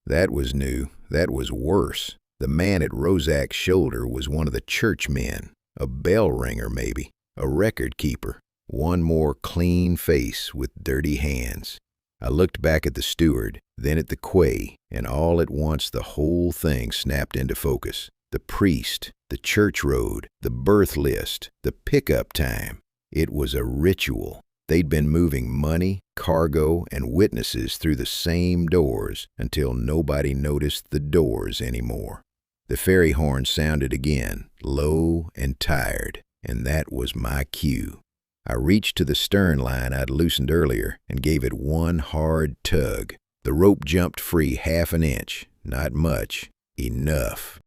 That was new. That was worse. The man at Roszak's shoulder was one of the church men, a bell ringer maybe, a record keeper, one more clean face with dirty hands. I looked back at the steward, then at the quay, and all at once the whole thing snapped into focus. The priest, the church road, the berth list, the pickup time. It was a ritual. They'd been moving money, cargo, and witnesses through the same doors until nobody noticed the doors anymore. The ferry horn sounded again, low and tired, and that was my cue. I reached to the stern line I'd loosened earlier and gave it one hard tug. The rope jumped free half an inch. Not much. Enough.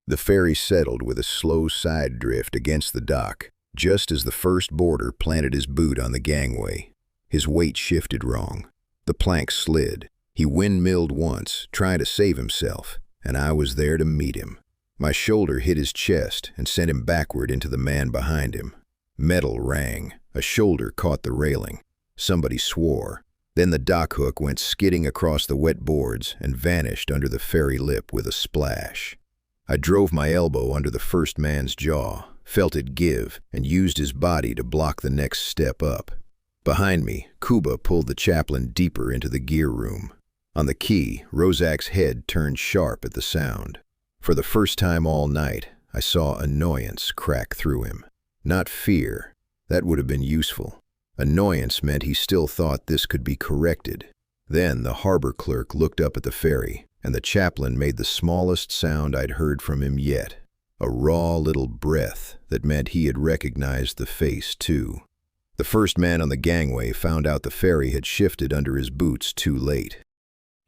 The ferry settled with a slow side drift against the dock, just as the first boarder planted his boot on the gangway. His weight shifted wrong. The plank slid. He windmilled once, trying to save himself, and I was there to meet him. My shoulder hit his chest and sent him backward into the man behind him. Metal rang. A shoulder caught the railing. Somebody swore. Then the dock hook went skidding across the wet boards and vanished under the ferry lip with a splash. I drove my elbow under the first man's jaw, felt it give, and used his body to block the next step up. Behind me, Kuba pulled the chaplain deeper into the gear room. On the quay, Roszak's head turned sharp at the sound. For the first time all night, I saw annoyance crack through him. Not fear. That would have been useful. Annoyance meant he still thought this could be corrected. Then the harbor clerk looked up at the ferry, and the chaplain made the smallest sound I'd heard from him yet. A raw little breath that meant he had recognized the face, too. The first man on the gangway found out the ferry had shifted under his boots too late.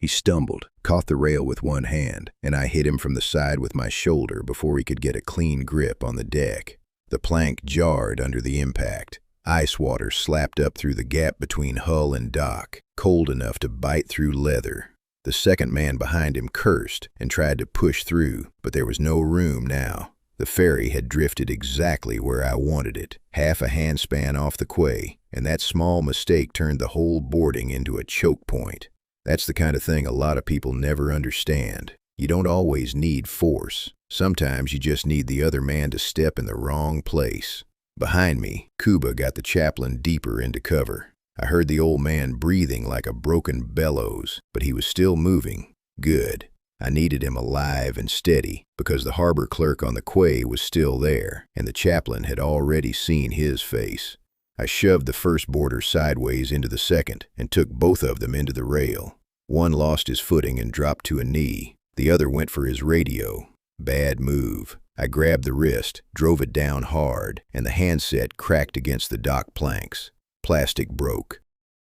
He stumbled, caught the rail with one hand, and I hit him from the side with my shoulder before he could get a clean grip on the deck. The plank jarred under the impact. Ice water slapped up through the gap between hull and dock, cold enough to bite through leather. The second man behind him cursed and tried to push through, but there was no room now. The ferry had drifted exactly where I wanted it, half a handspan off the quay, and that small mistake turned the whole boarding into a choke point. That's the kind of thing a lot of people never understand. You don't always need force. Sometimes you just need the other man to step in the wrong place. Behind me, Kuba got the chaplain deeper into cover. I heard the old man breathing like a broken bellows, but he was still moving. Good. I needed him alive and steady because the harbor clerk on the quay was still there, and the chaplain had already seen his face. I shoved the first boarder sideways into the second and took both of them into the rail. One lost his footing and dropped to a knee. The other went for his radio. Bad move. I grabbed the wrist, drove it down hard, and the handset cracked against the dock planks. Plastic broke.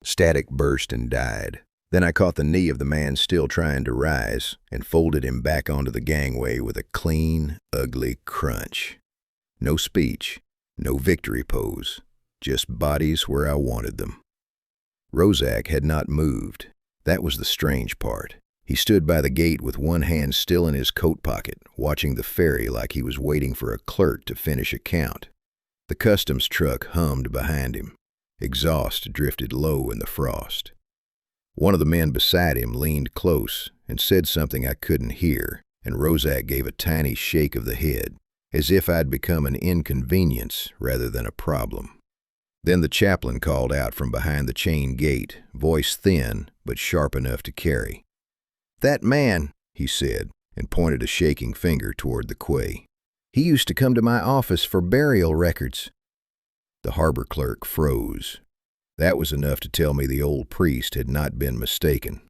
Static burst and died. Then I caught the knee of the man still trying to rise and folded him back onto the gangway with a clean, ugly crunch. No speech, no victory pose, just bodies where I wanted them. Roszak had not moved. That was the strange part. He stood by the gate with one hand still in his coat pocket, watching the ferry like he was waiting for a clerk to finish a count. The customs truck hummed behind him. Exhaust drifted low in the frost. One of the men beside him leaned close and said something I couldn't hear, and Roszak gave a tiny shake of the head, as if I'd become an inconvenience rather than a problem. Then the chaplain called out from behind the chain gate, voice thin but sharp enough to carry. "That man," he said, and pointed a shaking finger toward the quay. "He used to come to my office for burial records." The harbor clerk froze. That was enough to tell me the old priest had not been mistaken.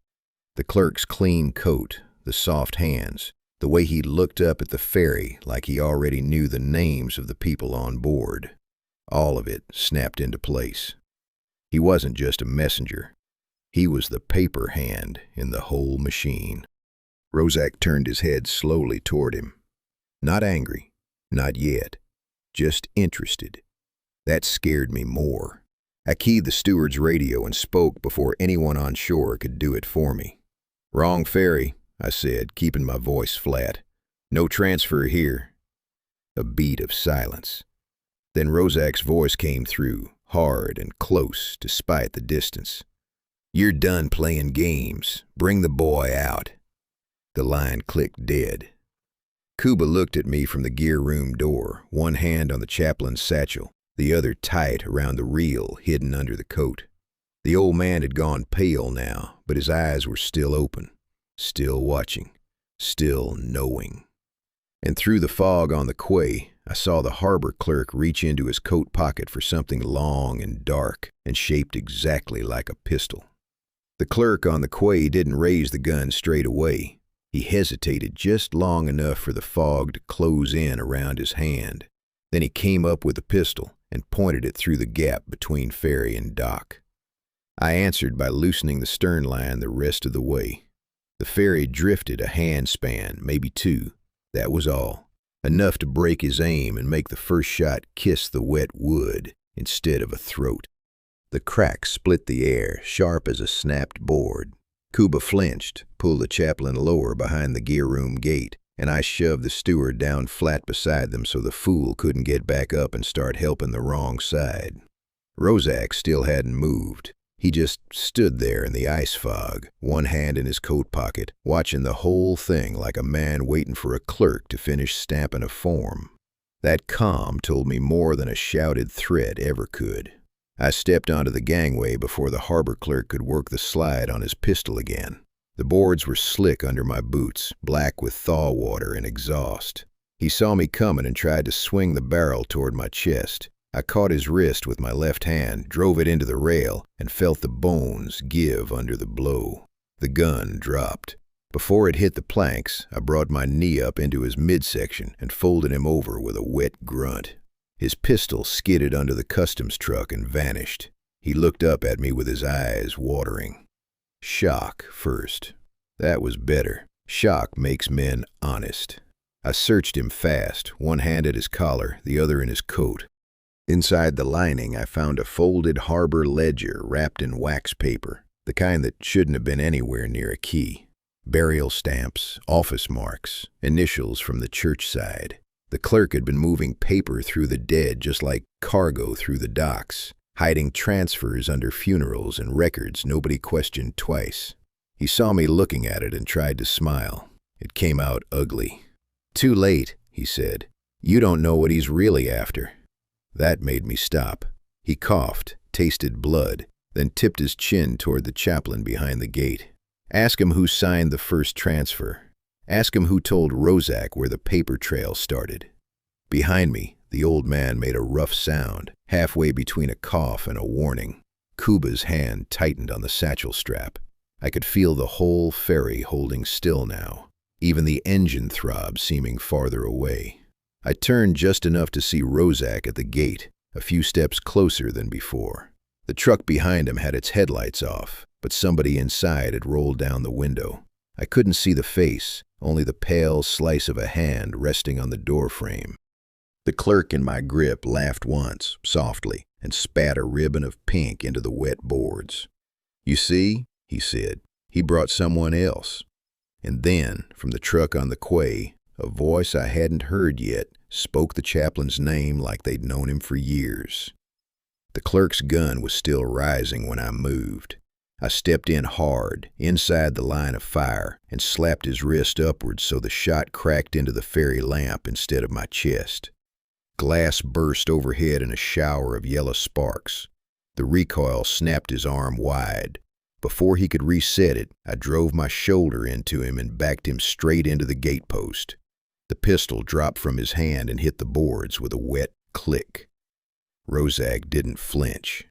The clerk's clean coat, the soft hands, the way he looked up at the ferry like he already knew the names of the people on board. All of it snapped into place. He wasn't just a messenger. He was the paper hand in the whole machine. Roszak turned his head slowly toward him. Not angry, not yet, just interested. That scared me more. I keyed the steward's radio and spoke before anyone on shore could do it for me. "Wrong ferry," I said, keeping my voice flat. "No transfer here." A beat of silence. Then Roszak's voice came through, hard and close despite the distance. "You're done playing games. Bring the boy out." The line clicked dead. Kuba looked at me from the gear room door, one hand on the chaplain's satchel, the other tight around the reel hidden under the coat. The old man had gone pale now, but his eyes were still open, still watching, still knowing. And through the fog on the quay, I saw the harbor clerk reach into his coat pocket for something long and dark and shaped exactly like a pistol. The clerk on the quay didn't raise the gun straight away. He hesitated just long enough for the fog to close in around his hand. Then he came up with the pistol and pointed it through the gap between ferry and dock. I answered by loosening the stern line the rest of the way. The ferry drifted a handspan, maybe two. That was all. Enough to break his aim and make the first shot kiss the wet wood instead of a throat. The crack split the air, sharp as a snapped board. Kuba flinched, pulled the chaplain lower behind the gear room gate, and I shoved the steward down flat beside them so the fool couldn't get back up and start helping the wrong side. Roszak still hadn't moved. He just stood there in the ice fog, one hand in his coat pocket, watching the whole thing like a man waiting for a clerk to finish stamping a form. That calm told me more than a shouted threat ever could. I stepped onto the gangway before the harbor clerk could work the slide on his pistol again. The boards were slick under my boots, black with thaw water and exhaust. He saw me coming and tried to swing the barrel toward my chest. I caught his wrist with my left hand, drove it into the rail, and felt the bones give under the blow. The gun dropped. Before it hit the planks, I brought my knee up into his midsection and folded him over with a wet grunt. His pistol skidded under the customs truck and vanished. He looked up at me with his eyes watering. Shock first, That was better. Shock makes men honest. I searched him fast, one hand at his collar, the other in his coat. Inside the lining, I found a folded harbor ledger wrapped in wax paper, the kind that shouldn't have been anywhere near a key. Burial stamps, office marks, initials from the church side. The clerk had been moving paper through the dead just like cargo through the docks, hiding transfers under funerals and records nobody questioned twice. He saw me looking at it and tried to smile. It came out ugly. "Too late," he said. "You don't know what he's really after." That made me stop. He coughed, tasted blood, then tipped his chin toward the chaplain behind the gate. "Ask him who signed the first transfer. Ask him who told Roszak where the paper trail started." Behind me, the old man made a rough sound, halfway between a cough and a warning. Kuba's hand tightened on the satchel strap. I could feel the whole ferry holding still now, even the engine throb seeming farther away. I turned just enough to see Roszak at the gate, a few steps closer than before. The truck behind him had its headlights off, but somebody inside had rolled down the window. I couldn't see the face, only the pale slice of a hand resting on the door frame. The clerk in my grip laughed once, softly, and spat a ribbon of pink into the wet boards. "You see," he said, "he brought someone else." And then, from the truck on the quay, a voice I hadn't heard yet spoke the chaplain's name like they'd known him for years. The clerk's gun was still rising when I moved. I stepped in hard, inside the line of fire, and slapped his wrist upwards so the shot cracked into the ferry lamp instead of my chest. Glass burst overhead in a shower of yellow sparks. The recoil snapped his arm wide. Before he could reset it, I drove my shoulder into him and backed him straight into the gatepost. The pistol dropped from his hand and hit the boards with a wet click. Roszak didn't flinch.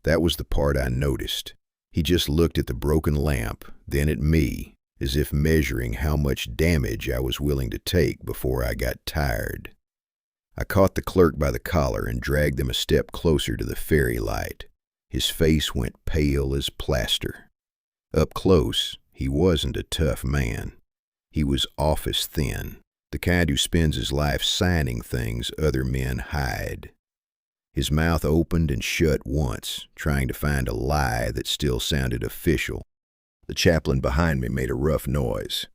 That was the part I noticed. He just looked at the broken lamp, then at me, as if measuring how much damage I was willing to take before I got tired. I caught the clerk by the collar and dragged him a step closer to the ferry light. His face went pale as plaster. Up close, he wasn't a tough man. He was office thin, the kind who spends his life signing things other men hide. His mouth opened and shut once, trying to find a lie that still sounded official. The chaplain behind me made a rough noise.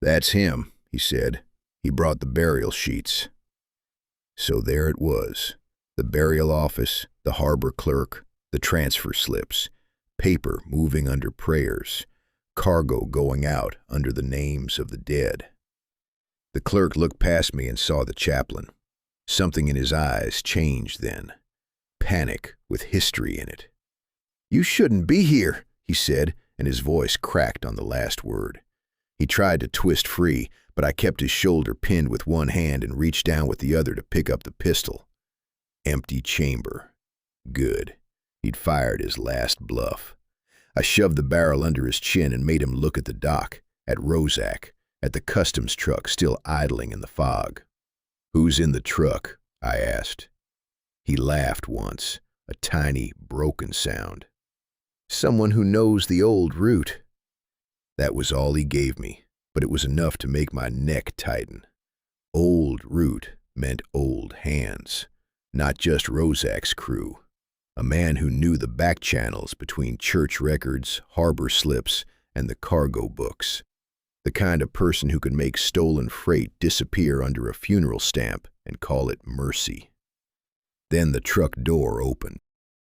"That's him," he said. "He brought the burial sheets." So there it was. The burial office, the harbor clerk, the transfer slips, paper moving under prayers, cargo going out under the names of the dead. The clerk looked past me and saw the chaplain. Something in his eyes changed then. Panic with history in it. "You shouldn't be here," he said, and his voice cracked on the last word. He tried to twist free, but I kept his shoulder pinned with one hand and reached down with the other to pick up the pistol. Empty chamber. Good. He'd fired his last bluff. I shoved the barrel under his chin and made him look at the dock, at Roszak, at the customs truck still idling in the fog. "Who's in the truck?" I asked. He laughed once, a tiny, broken sound. "Someone who knows the old route." That was all he gave me, but it was enough to make my neck tighten. Old route meant old hands, not just Roszak's crew. A man who knew the back channels between church records, harbor slips, and the cargo books. The kind of person who could make stolen freight disappear under a funeral stamp and call it mercy. Then the truck door opened.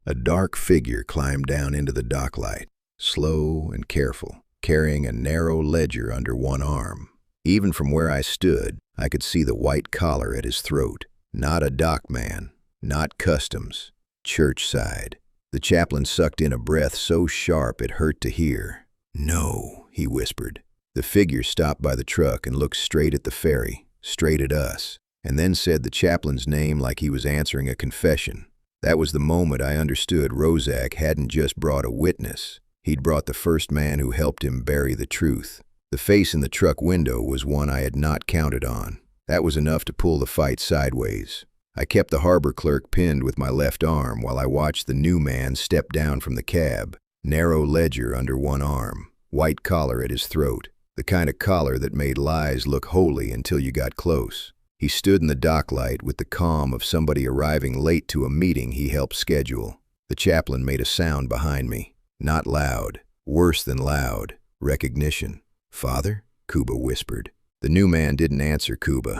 A dark figure climbed down into the docklight, slow and careful, carrying a narrow ledger under one arm. Even from where I stood, I could see the white collar at his throat. Not a dockman, not customs, church side. The chaplain sucked in a breath so sharp it hurt to hear. "No," he whispered. The figure stopped by the truck and looked straight at the ferry, straight at us, and then said the chaplain's name like he was answering a confession. That was the moment I understood Roszak hadn't just brought a witness. He'd brought the first man who helped him bury the truth. The face in the truck window was one I had not counted on. That was enough to pull the fight sideways. I kept the harbor clerk pinned with my left arm while I watched the new man step down from the cab, narrow ledger under one arm, white collar at his throat, the kind of collar that made lies look holy until you got close. He stood in the dock light with the calm of somebody arriving late to a meeting he helped schedule. The chaplain made a sound behind me. Not loud, worse than loud. Recognition. "Father?" Kuba whispered. The new man didn't answer Kuba.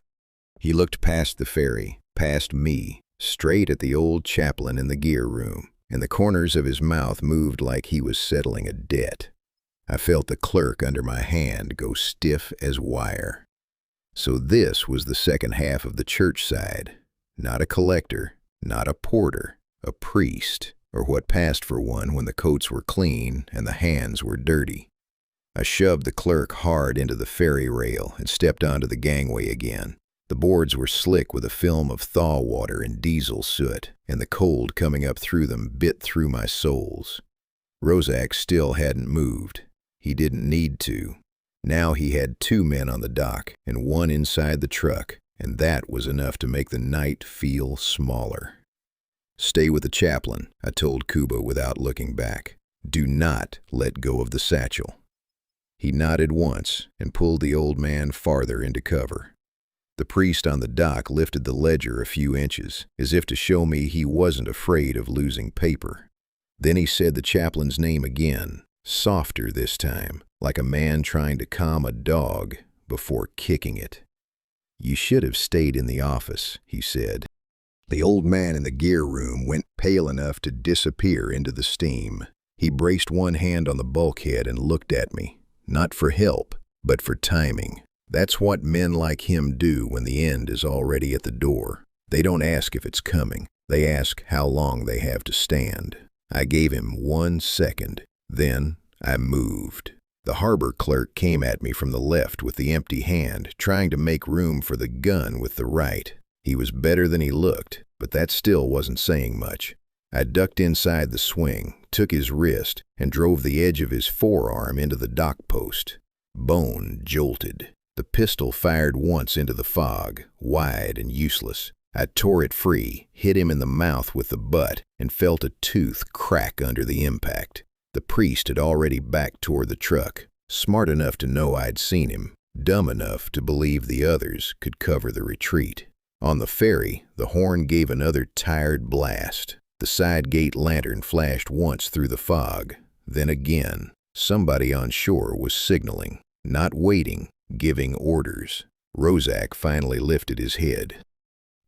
He looked past the ferry, past me, straight at the old chaplain in the gear room, and the corners of his mouth moved like he was settling a debt. I felt the clerk under my hand go stiff as wire. So this was the second half of the church side. Not a collector, not a porter, a priest, or what passed for one when the coats were clean and the hands were dirty. I shoved the clerk hard into the ferry rail and stepped onto the gangway again. The boards were slick with a film of thaw water and diesel soot, and the cold coming up through them bit through my soles. Roszak still hadn't moved. He didn't need to. Now he had 2 men on the dock and 1 inside the truck, and that was enough to make the night feel smaller. "Stay with the chaplain," I told Kuba without looking back. "Do not let go of the satchel." He nodded once and pulled the old man farther into cover. The priest on the dock lifted the ledger a few inches, as if to show me he wasn't afraid of losing paper. Then he said the chaplain's name again, softer this time, like a man trying to calm a dog before kicking it. "You should have stayed in the office," he said. The old man in the gear room went pale enough to disappear into the steam. He braced one hand on the bulkhead and looked at me, not for help, but for timing. That's what men like him do when the end is already at the door. They don't ask if it's coming. They ask how long they have to stand. I gave him 1 second. Then I moved. The harbor clerk came at me from the left with the empty hand, trying to make room for the gun with the right. He was better than he looked, but that still wasn't saying much. I ducked inside the swing, took his wrist, and drove the edge of his forearm into the dock post. Bone jolted. The pistol fired once into the fog, wide and useless. I tore it free, hit him in the mouth with the butt, and felt a tooth crack under the impact. The priest had already backed toward the truck, smart enough to know I'd seen him, dumb enough to believe the others could cover the retreat. On the ferry, the horn gave another tired blast. The side gate lantern flashed once through the fog, then again. Somebody on shore was signaling, not waiting, giving orders. Roszak finally lifted his head.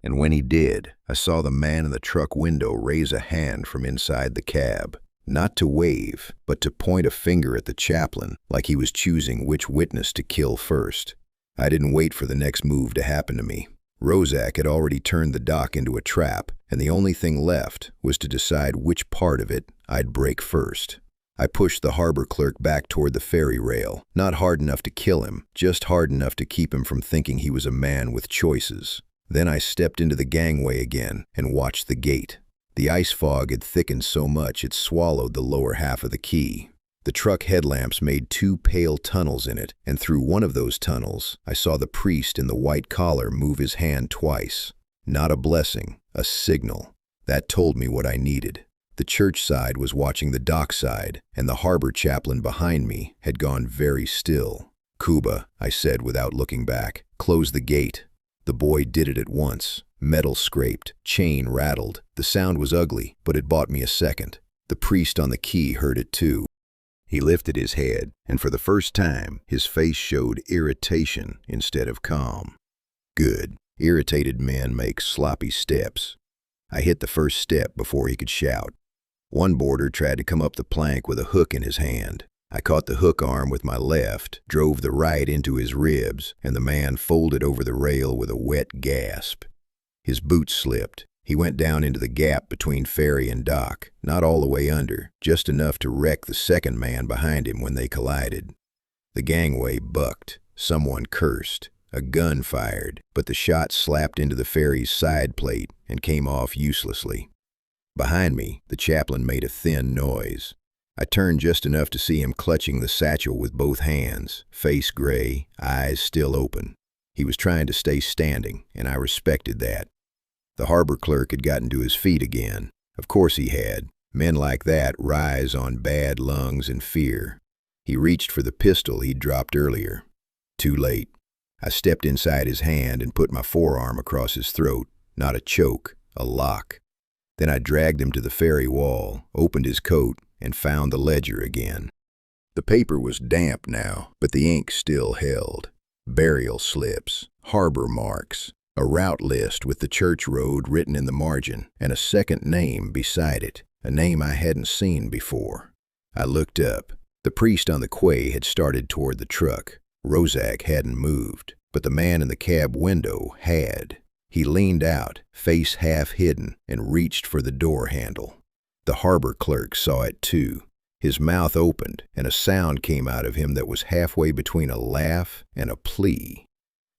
And when he did, I saw the man in the truck window raise a hand from inside the cab. Not to wave, but to point a finger at the chaplain, like he was choosing which witness to kill first. I didn't wait for the next move to happen to me. Roszak had already turned the dock into a trap, and the only thing left was to decide which part of it I'd break first. I pushed the harbor clerk back toward the ferry rail, not hard enough to kill him, just hard enough to keep him from thinking he was a man with choices. Then I stepped into the gangway again and watched the gate. The ice fog had thickened so much it swallowed the lower half of the key. The truck headlamps made 2 pale tunnels in it, and through one of those tunnels, I saw the priest in the white collar move his hand twice. Not a blessing, a signal. That told me what I needed. The church side was watching the dock side, and the harbor chaplain behind me had gone very still. "Kuba," I said without looking back, "close the gate." The boy did it at once. Metal scraped, chain rattled. The sound was ugly, but it bought me a second. The priest on the key heard it too. He lifted his head, and for the first time, his face showed irritation instead of calm. Good. Irritated men make sloppy steps. I hit the first step before he could shout. One boarder tried to come up the plank with a hook in his hand. I caught the hook arm with my left, drove the right into his ribs, and the man folded over the rail with a wet gasp. His boots slipped. He went down into the gap between ferry and dock, not all the way under, just enough to wreck the second man behind him when they collided. The gangway bucked. Someone cursed. A gun fired, but the shot slapped into the ferry's side plate and came off uselessly. Behind me, the chaplain made a thin noise. I turned just enough to see him clutching the satchel with both hands, face gray, eyes still open. He was trying to stay standing, and I respected that. The harbor clerk had gotten to his feet again. Of course he had. Men like that rise on bad lungs and fear. He reached for the pistol he'd dropped earlier. Too late. I stepped inside his hand and put my forearm across his throat. Not a choke, a lock. Then I dragged him to the ferry wall, opened his coat, and found the ledger again. The paper was damp now, but the ink still held. Burial slips, harbor marks, a route list with the church road written in the margin, and a second name beside it, a name I hadn't seen before. I looked up. The priest on the quay had started toward the truck. Roszak hadn't moved, but the man in the cab window had. He leaned out, face half hidden, and reached for the door handle. The harbor clerk saw it too. His mouth opened, and a sound came out of him that was halfway between a laugh and a plea.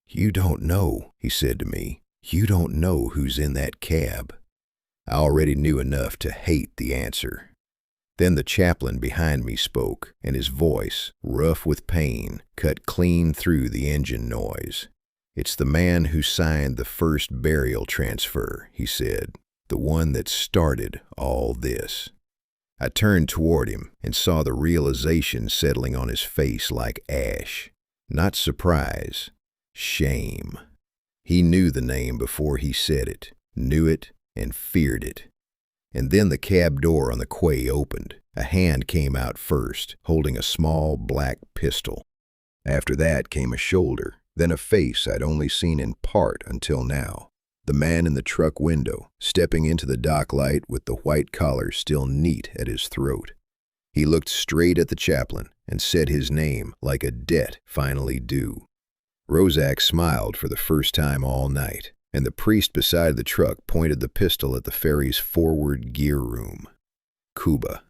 "You don't know," he said to me. "You don't know who's in that cab." I already knew enough to hate the answer. Then the chaplain behind me spoke, and his voice, rough with pain, cut clean through the engine noise. "It's the man who signed the first burial transfer," he said, "the one that started all this." I turned toward him and saw the realization settling on his face like ash. Not surprise, shame. He knew the name before he said it, knew it and feared it. And then the cab door on the quay opened. A hand came out first, holding a small black pistol. After that came a shoulder, then a face I'd only seen in part until now. The man in the truck window, stepping into the dock light with the white collar still neat at his throat. He looked straight at the chaplain and said his name like a debt finally due. Roszak smiled for the first time all night, and the priest beside the truck pointed the pistol at the ferry's forward gear room. Kuba.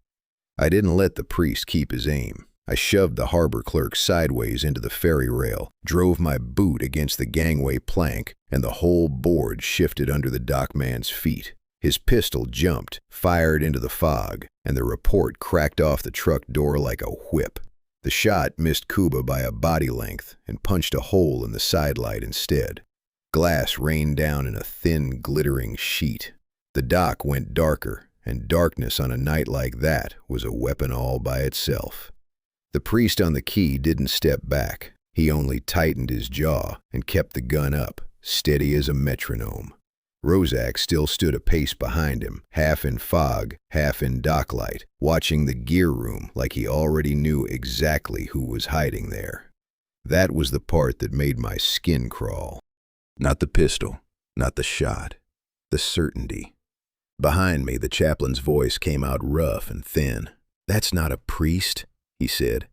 I didn't let the priest keep his aim. I shoved the harbor clerk sideways into the ferry rail, drove my boot against the gangway plank, and the whole board shifted under the dockman's feet. His pistol jumped, fired into the fog, and the report cracked off the truck door like a whip. The shot missed Kuba by a body length and punched a hole in the sidelight instead. Glass rained down in a thin, glittering sheet. The dock went darker, and darkness on a night like that was a weapon all by itself. The priest on the quay didn't step back. He only tightened his jaw and kept the gun up, steady as a metronome. Roszak still stood a pace behind him, half in fog, half in docklight, watching the gear room like he already knew exactly who was hiding there. That was the part that made my skin crawl. Not the pistol, not the shot, the certainty. Behind me, the chaplain's voice came out rough and thin. "That's not a priest," he said.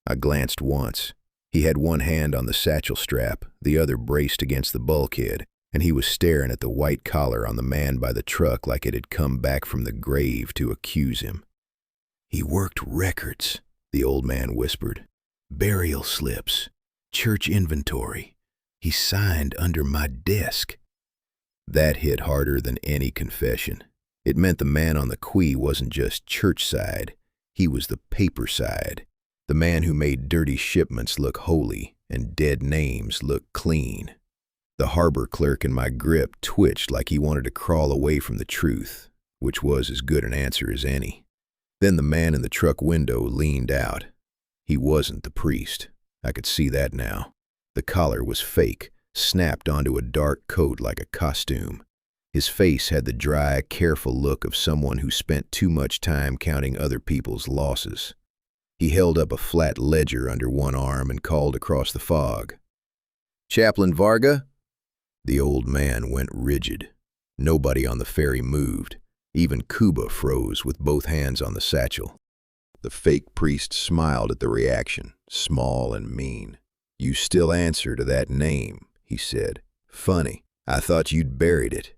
I glanced once. He had one hand on the satchel strap, the other braced against the bulkhead, and he was staring at the white collar on the man by the truck like it had come back from the grave to accuse him. "He worked records," the old man whispered. "Burial slips, church inventory. He signed under my desk." That hit harder than any confession. It meant the man on the quay wasn't just church side, he was the paper side. The man who made dirty shipments look holy and dead names look clean. The harbor clerk in my grip twitched like he wanted to crawl away from the truth, which was as good an answer as any. Then the man in the truck window leaned out. He wasn't the priest. I could see that now. The collar was fake, snapped onto a dark coat like a costume. His face had the dry, careful look of someone who spent too much time counting other people's losses. He held up a flat ledger under one arm and called across the fog. "Chaplain Varga?" The old man went rigid. Nobody on the ferry moved. Even Kuba froze with both hands on the satchel. The fake priest smiled at the reaction, small and mean. "You still answer to that name," he said. "Funny. I thought you'd buried it."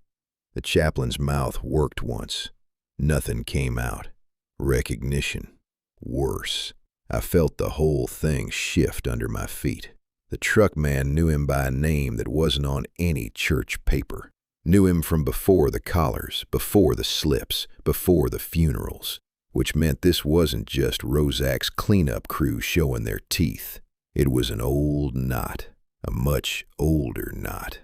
The chaplain's mouth worked once. Nothing came out. Recognition. Worse. I felt the whole thing shift under my feet. The truck man knew him by a name that wasn't on any church paper. Knew him from before the collars, before the slips, before the funerals. Which meant this wasn't just Roszak's cleanup crew showing their teeth. It was an old knot, a much older knot.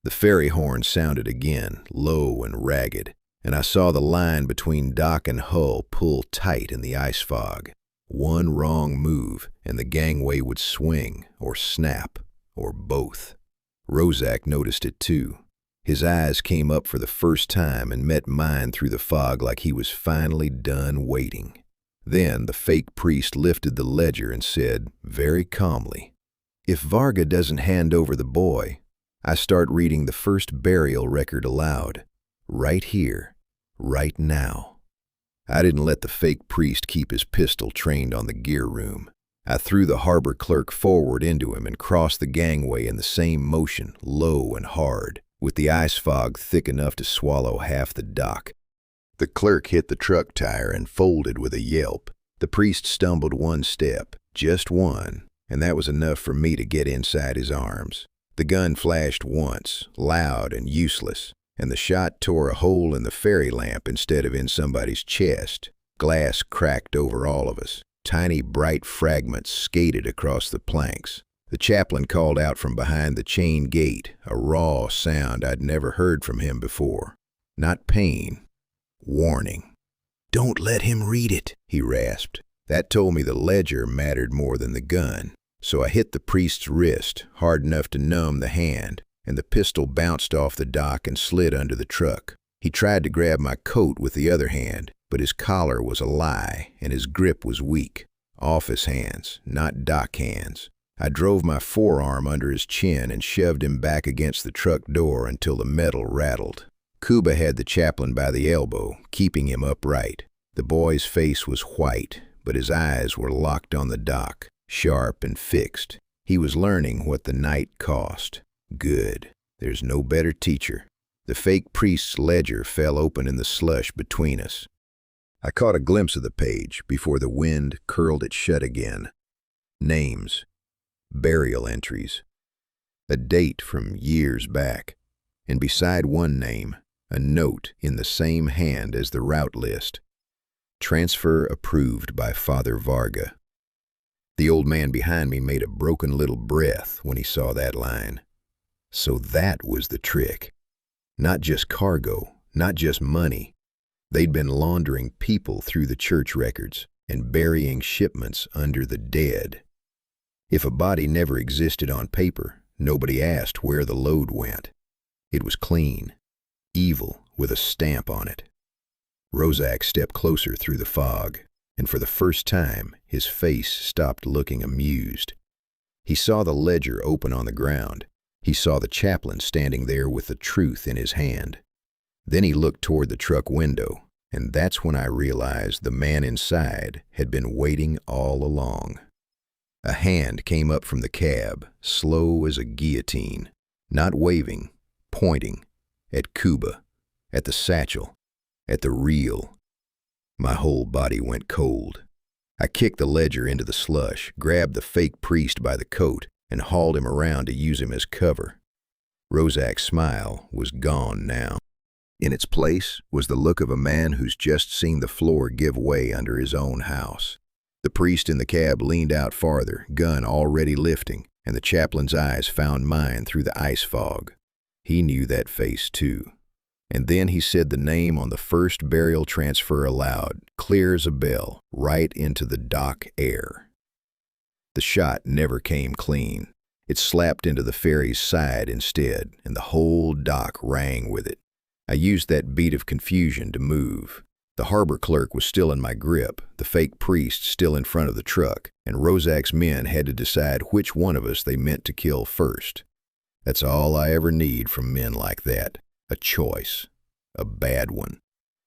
The ferry horn sounded again, low and ragged, and I saw the line between dock and hull pull tight in the ice fog. One wrong move, and the gangway would swing, or snap, or both. Roszak noticed it too. His eyes came up for the first time and met mine through the fog like he was finally done waiting. Then the fake priest lifted the ledger and said, very calmly, "If Varga doesn't hand over the boy, I start reading the first burial record aloud. Right here, right now." I didn't let the fake priest keep his pistol trained on the gear room. I threw the harbor clerk forward into him and crossed the gangway in the same motion, low and hard, with the ice fog thick enough to swallow half the dock. The clerk hit the truck tire and folded with a yelp. The priest stumbled one step, just one, and that was enough for me to get inside his arms. The gun flashed once, loud and useless, and the shot tore a hole in the ferry lamp instead of in somebody's chest. Glass cracked over all of us. Tiny bright fragments skated across the planks. The chaplain called out from behind the chain gate, a raw sound I'd never heard from him before. Not pain, warning. "Don't let him read it," he rasped. That told me the ledger mattered more than the gun. So I hit the priest's wrist, hard enough to numb the hand, and the pistol bounced off the dock and slid under the truck. He tried to grab my coat with the other hand, but his collar was a lie, and his grip was weak. Office hands, not dock hands. I drove my forearm under his chin and shoved him back against the truck door until the metal rattled. Kuba had the chaplain by the elbow, keeping him upright. The boy's face was white, but his eyes were locked on the dock, sharp and fixed. He was learning what the night cost. Good. There's no better teacher. The fake priest's ledger fell open in the slush between us. I caught a glimpse of the page before the wind curled it shut again. Names. Burial entries. A date from years back. And beside one name, a note in the same hand as the route list. Transfer approved by Father Varga. The old man behind me made a broken little breath when he saw that line. So that was the trick. Not just cargo, not just money. They'd been laundering people through the church records and burying shipments under the dead. If a body never existed on paper, nobody asked where the load went. It was clean, evil with a stamp on it. Roszak stepped closer through the fog, and for the first time, his face stopped looking amused. He saw the ledger open on the ground. He saw the chaplain standing there with the truth in his hand. Then he looked toward the truck window, and that's when I realized the man inside had been waiting all along. A hand came up from the cab, slow as a guillotine, not waving, pointing, at Kuba, at the satchel, at the reel. My whole body went cold. I kicked the ledger into the slush, grabbed the fake priest by the coat, and hauled him around to use him as cover. Roszak's smile was gone now. In its place was the look of a man who's just seen the floor give way under his own house. The priest in the cab leaned out farther, gun already lifting, and the chaplain's eyes found mine through the ice fog. He knew that face too. And then he said the name on the first burial transfer aloud, clear as a bell, right into the dock air. The shot never came clean. It slapped into the ferry's side instead, and the whole dock rang with it. I used that beat of confusion to move. The harbor clerk was still in my grip, the fake priest still in front of the truck, and Roszak's men had to decide which one of us they meant to kill first. That's all I ever need from men like that. A choice. A bad one.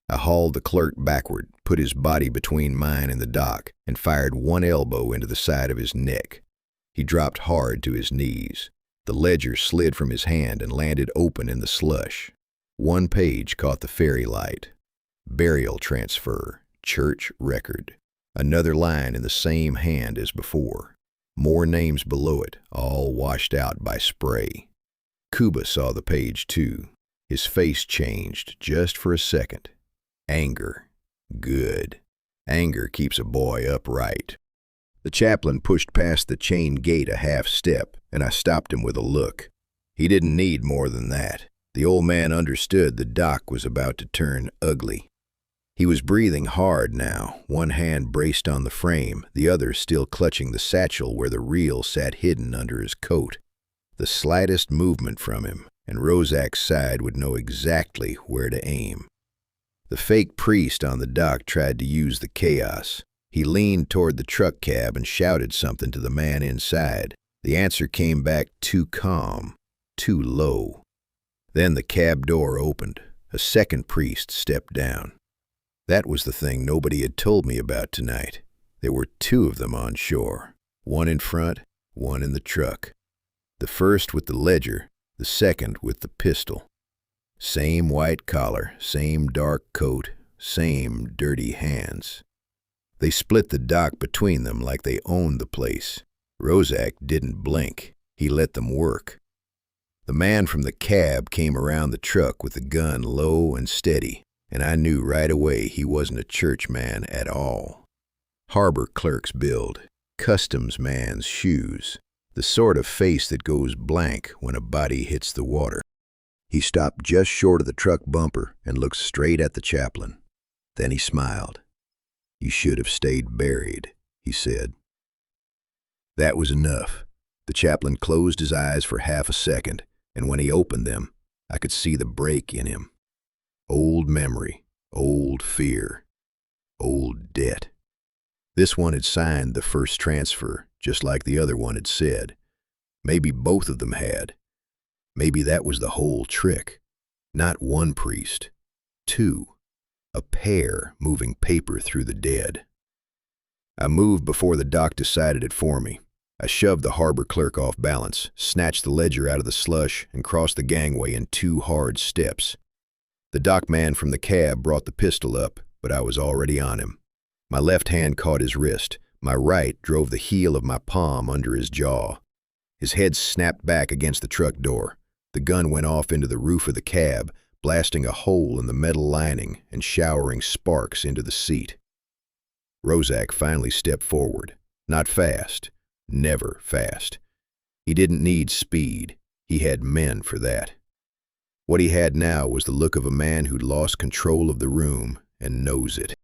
I hauled the clerk backward, put his body between mine and the dock, and fired one elbow into the side of his neck. He dropped hard to his knees. The ledger slid from his hand and landed open in the slush. One page caught the ferry light. Burial transfer, church record. Another line in the same hand as before. More names below it, all washed out by spray. Kuba saw the page too. His face changed just for a second. Anger. Good. Anger keeps a boy upright. The chaplain pushed past the chain gate a half step, and I stopped him with a look. He didn't need more than that. The old man understood the dock was about to turn ugly. He was breathing hard now, one hand braced on the frame, the other still clutching the satchel where the reel sat hidden under his coat. The slightest movement from him, and Roszak's side would know exactly where to aim. The fake priest on the dock tried to use the chaos. He leaned toward the truck cab and shouted something to the man inside. The answer came back too calm, too low. Then the cab door opened. A second priest stepped down. That was the thing nobody had told me about tonight. There were two of them on shore, one in front, one in the truck. The first with the ledger, the second with the pistol. Same white collar, same dark coat, same dirty hands. They split the dock between them like they owned the place. Roszak didn't blink. He let them work. The man from the cab came around the truck with the gun low and steady, and I knew right away he wasn't a church man at all. Harbor clerk's build, customs man's shoes, the sort of face that goes blank when a body hits the water. He stopped just short of the truck bumper and looked straight at the chaplain. Then he smiled. "You should have stayed buried," he said. That was enough. The chaplain closed his eyes for half a second, and when he opened them, I could see the break in him. Old memory, old fear, old debt. This one had signed the first transfer, just like the other one had said. Maybe both of them had. Maybe that was the whole trick. Not one priest, two. A pair moving paper through the dead. I moved before the doc decided it for me. I shoved the harbor clerk off balance, snatched the ledger out of the slush, and crossed the gangway in 2 hard steps. The dock man from the cab brought the pistol up, but I was already on him. My left hand caught his wrist. My right drove the heel of my palm under his jaw. His head snapped back against the truck door. The gun went off into the roof of the cab, blasting a hole in the metal lining and showering sparks into the seat. Roszak finally stepped forward. Not fast. Never fast. He didn't need speed. He had men for that. What he had now was the look of a man who'd lost control of the room and knows it.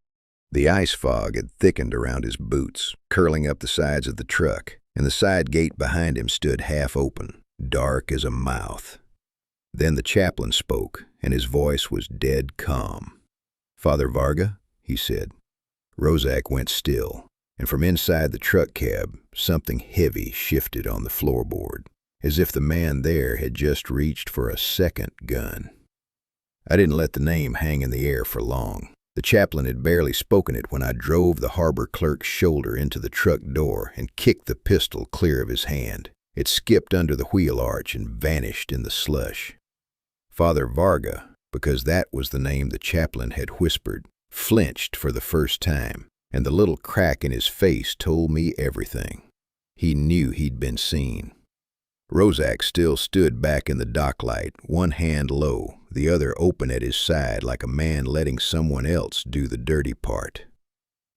The ice fog had thickened around his boots, curling up the sides of the truck, and the side gate behind him stood half open, dark as a mouth. Then the chaplain spoke, and his voice was dead calm. "Father Varga," he said. Roszak went still, and from inside the truck cab, something heavy shifted on the floorboard, as if the man there had just reached for a second gun. I didn't let the name hang in the air for long. The chaplain had barely spoken it when I drove the harbor clerk's shoulder into the truck door and kicked the pistol clear of his hand. It skipped under the wheel arch and vanished in the slush. Father Varga, because that was the name the chaplain had whispered, flinched for the first time, and the little crack in his face told me everything. He knew he'd been seen. Roszak still stood back in the docklight, one hand low, the other open at his side like a man letting someone else do the dirty part.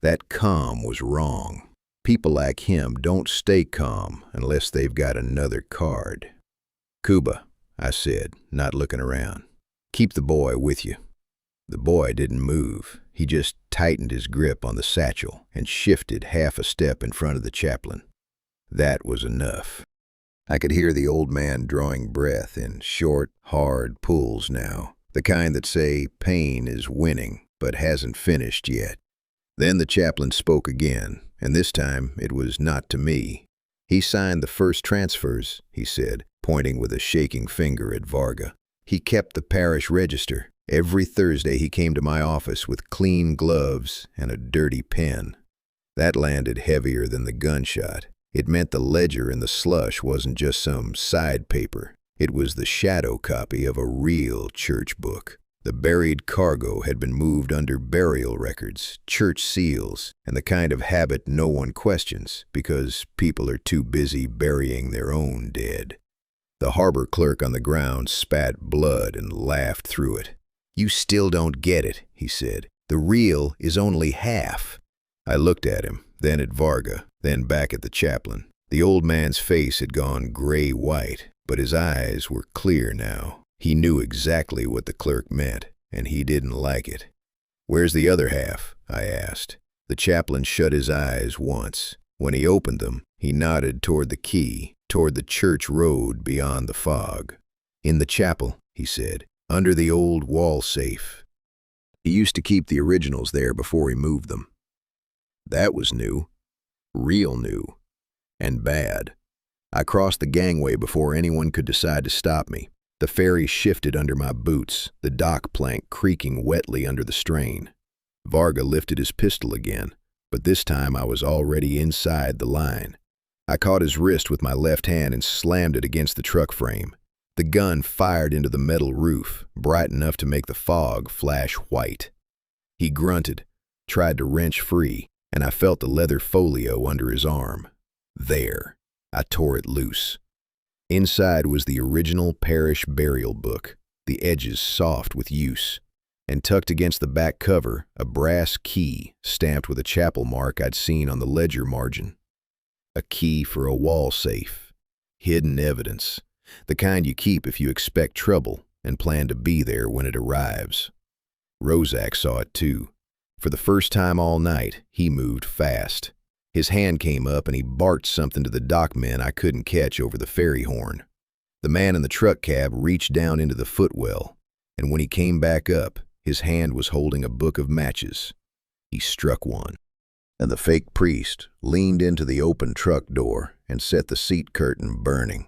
That calm was wrong. People like him don't stay calm unless they've got another card. "Kuba," I said, not looking around. "Keep the boy with you." The boy didn't move. He just tightened his grip on the satchel and shifted half a step in front of the chaplain. That was enough. I could hear the old man drawing breath in short, hard pulls now, the kind that say pain is winning but hasn't finished yet. Then the chaplain spoke again, and this time it was not to me. "He signed the first transfers," he said, pointing with a shaking finger at Varga. "He kept the parish register. Every Thursday he came to my office with clean gloves and a dirty pen." That landed heavier than the gunshot. It meant the ledger in the slush wasn't just some side paper. It was the shadow copy of a real church book. The buried cargo had been moved under burial records, church seals, and the kind of habit no one questions because people are too busy burying their own dead. The harbor clerk on the ground spat blood and laughed through it. "You still don't get it," he said. "The real is only half." I looked at him, then at Varga, then back at the chaplain. The old man's face had gone gray-white, but his eyes were clear now. He knew exactly what the clerk meant, and he didn't like it. "Where's the other half?" I asked. The chaplain shut his eyes once. When he opened them, he nodded toward the key, toward the church road beyond the fog. "In the chapel," he said, "under the old wall safe. He used to keep the originals there before he moved them." That was new. Real new. And bad. I crossed the gangway before anyone could decide to stop me. The ferry shifted under my boots, the dock plank creaking wetly under the strain. Varga lifted his pistol again, but this time I was already inside the line. I caught his wrist with my left hand and slammed it against the truck frame. The gun fired into the metal roof, bright enough to make the fog flash white. He grunted, tried to wrench free, and I felt the leather folio under his arm. There. I tore it loose. Inside was the original parish burial book, the edges soft with use, and tucked against the back cover, a brass key stamped with a chapel mark I'd seen on the ledger margin. A key for a wall safe. Hidden evidence. The kind you keep if you expect trouble and plan to be there when it arrives. Roszak saw it too. For the first time all night, he moved fast. His hand came up and he barked something to the dockmen I couldn't catch over the ferry horn. The man in the truck cab reached down into the footwell, and when he came back up, his hand was holding a book of matches. He struck one. And the fake priest leaned into the open truck door and set the seat curtain burning.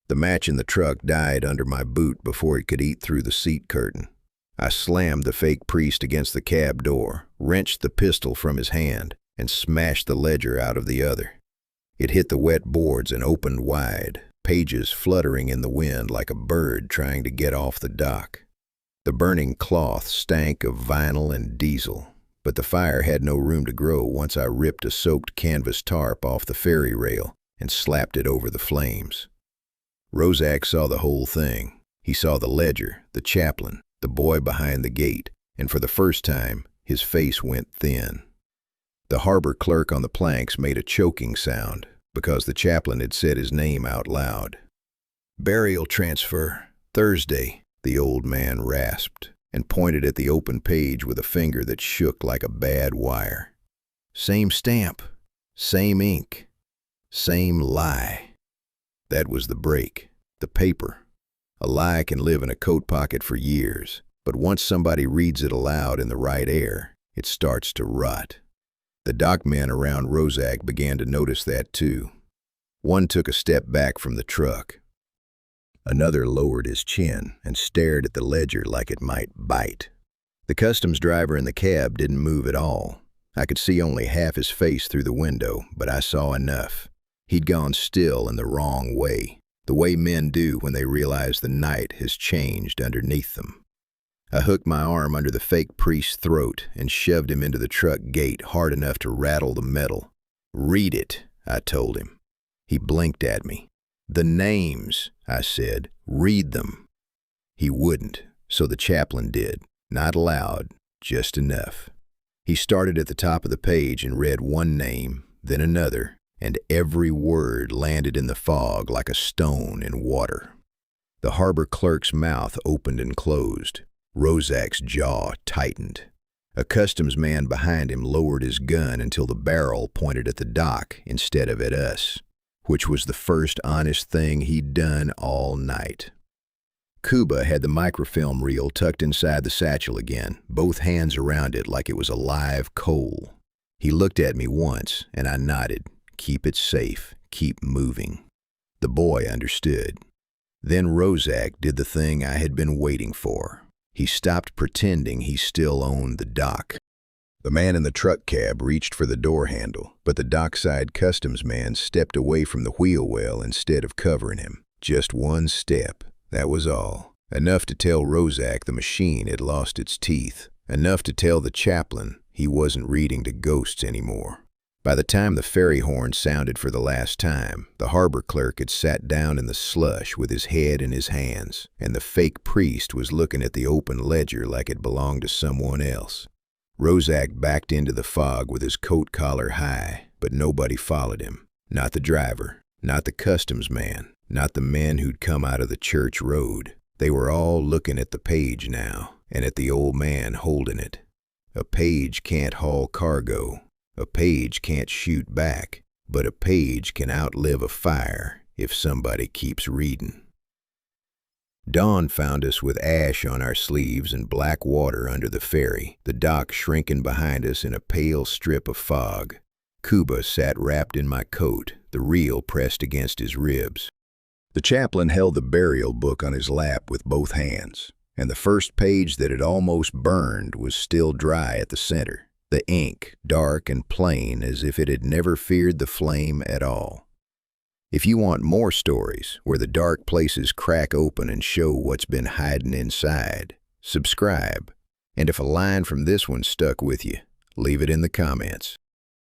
The match in the truck died under my boot before it could eat through the seat curtain. I slammed the fake priest against the cab door, wrenched the pistol from his hand, and smashed the ledger out of the other. It hit the wet boards and opened wide, pages fluttering in the wind like a bird trying to get off the dock. The burning cloth stank of vinyl and diesel, but the fire had no room to grow once I ripped a soaked canvas tarp off the ferry rail and slapped it over the flames. Roszak saw the whole thing. He saw the ledger, the chaplain, the boy behind the gate, and for the first time, his face went thin. The harbor clerk on the planks made a choking sound because the chaplain had said his name out loud. "Burial transfer, Thursday," the old man rasped, and pointed at the open page with a finger that shook like a bad wire. "Same stamp, same ink, same lie." That was the break, the paper. A lie can live in a coat pocket for years, but once somebody reads it aloud in the right air, it starts to rot. The dockmen around Roszak began to notice that too. One took a step back from the truck. Another lowered his chin and stared at the ledger like it might bite. The customs driver in the cab didn't move at all. I could see only half his face through the window, but I saw enough. He'd gone still in the wrong way, the way men do when they realize the night has changed underneath them. I hooked my arm under the fake priest's throat and shoved him into the truck gate hard enough to rattle the metal. "Read it," I told him. He blinked at me. "The names," I said. "Read them." He wouldn't, so the chaplain did. Not loud, just enough. He started at the top of the page and read one name, then another, and every word landed in the fog like a stone in water. The harbor clerk's mouth opened and closed. Roszak's jaw tightened. A customs man behind him lowered his gun until the barrel pointed at the dock instead of at us, which was the first honest thing he'd done all night. Kuba had the microfilm reel tucked inside the satchel again, both hands around it like it was a live coal. He looked at me once, and I nodded. Keep it safe, keep moving. The boy understood. Then Roszak did the thing I had been waiting for. He stopped pretending he still owned the dock. The man in the truck cab reached for the door handle, but the dockside customs man stepped away from the wheel well instead of covering him. Just one step, that was all. Enough to tell Roszak the machine had lost its teeth. Enough to tell the chaplain he wasn't reading to ghosts anymore. By the time the ferry horn sounded for the last time, the harbor clerk had sat down in the slush with his head in his hands, and the fake priest was looking at the open ledger like it belonged to someone else. Roszak backed into the fog with his coat collar high, but nobody followed him. Not the driver, not the customs man, not the men who'd come out of the church road. They were all looking at the page now, and at the old man holding it. A page can't haul cargo. A page can't shoot back. But a page can outlive a fire if somebody keeps reading. Dawn found us with ash on our sleeves and black water under the ferry, the dock shrinking behind us in a pale strip of fog. Kuba sat wrapped in my coat, the reel pressed against his ribs. The chaplain held the burial book on his lap with both hands, and the first page that had almost burned was still dry at the center, the ink dark and plain as if it had never feared the flame at all. If you want more stories where the dark places crack open and show what's been hiding inside, subscribe. And if a line from this one stuck with you, leave it in the comments.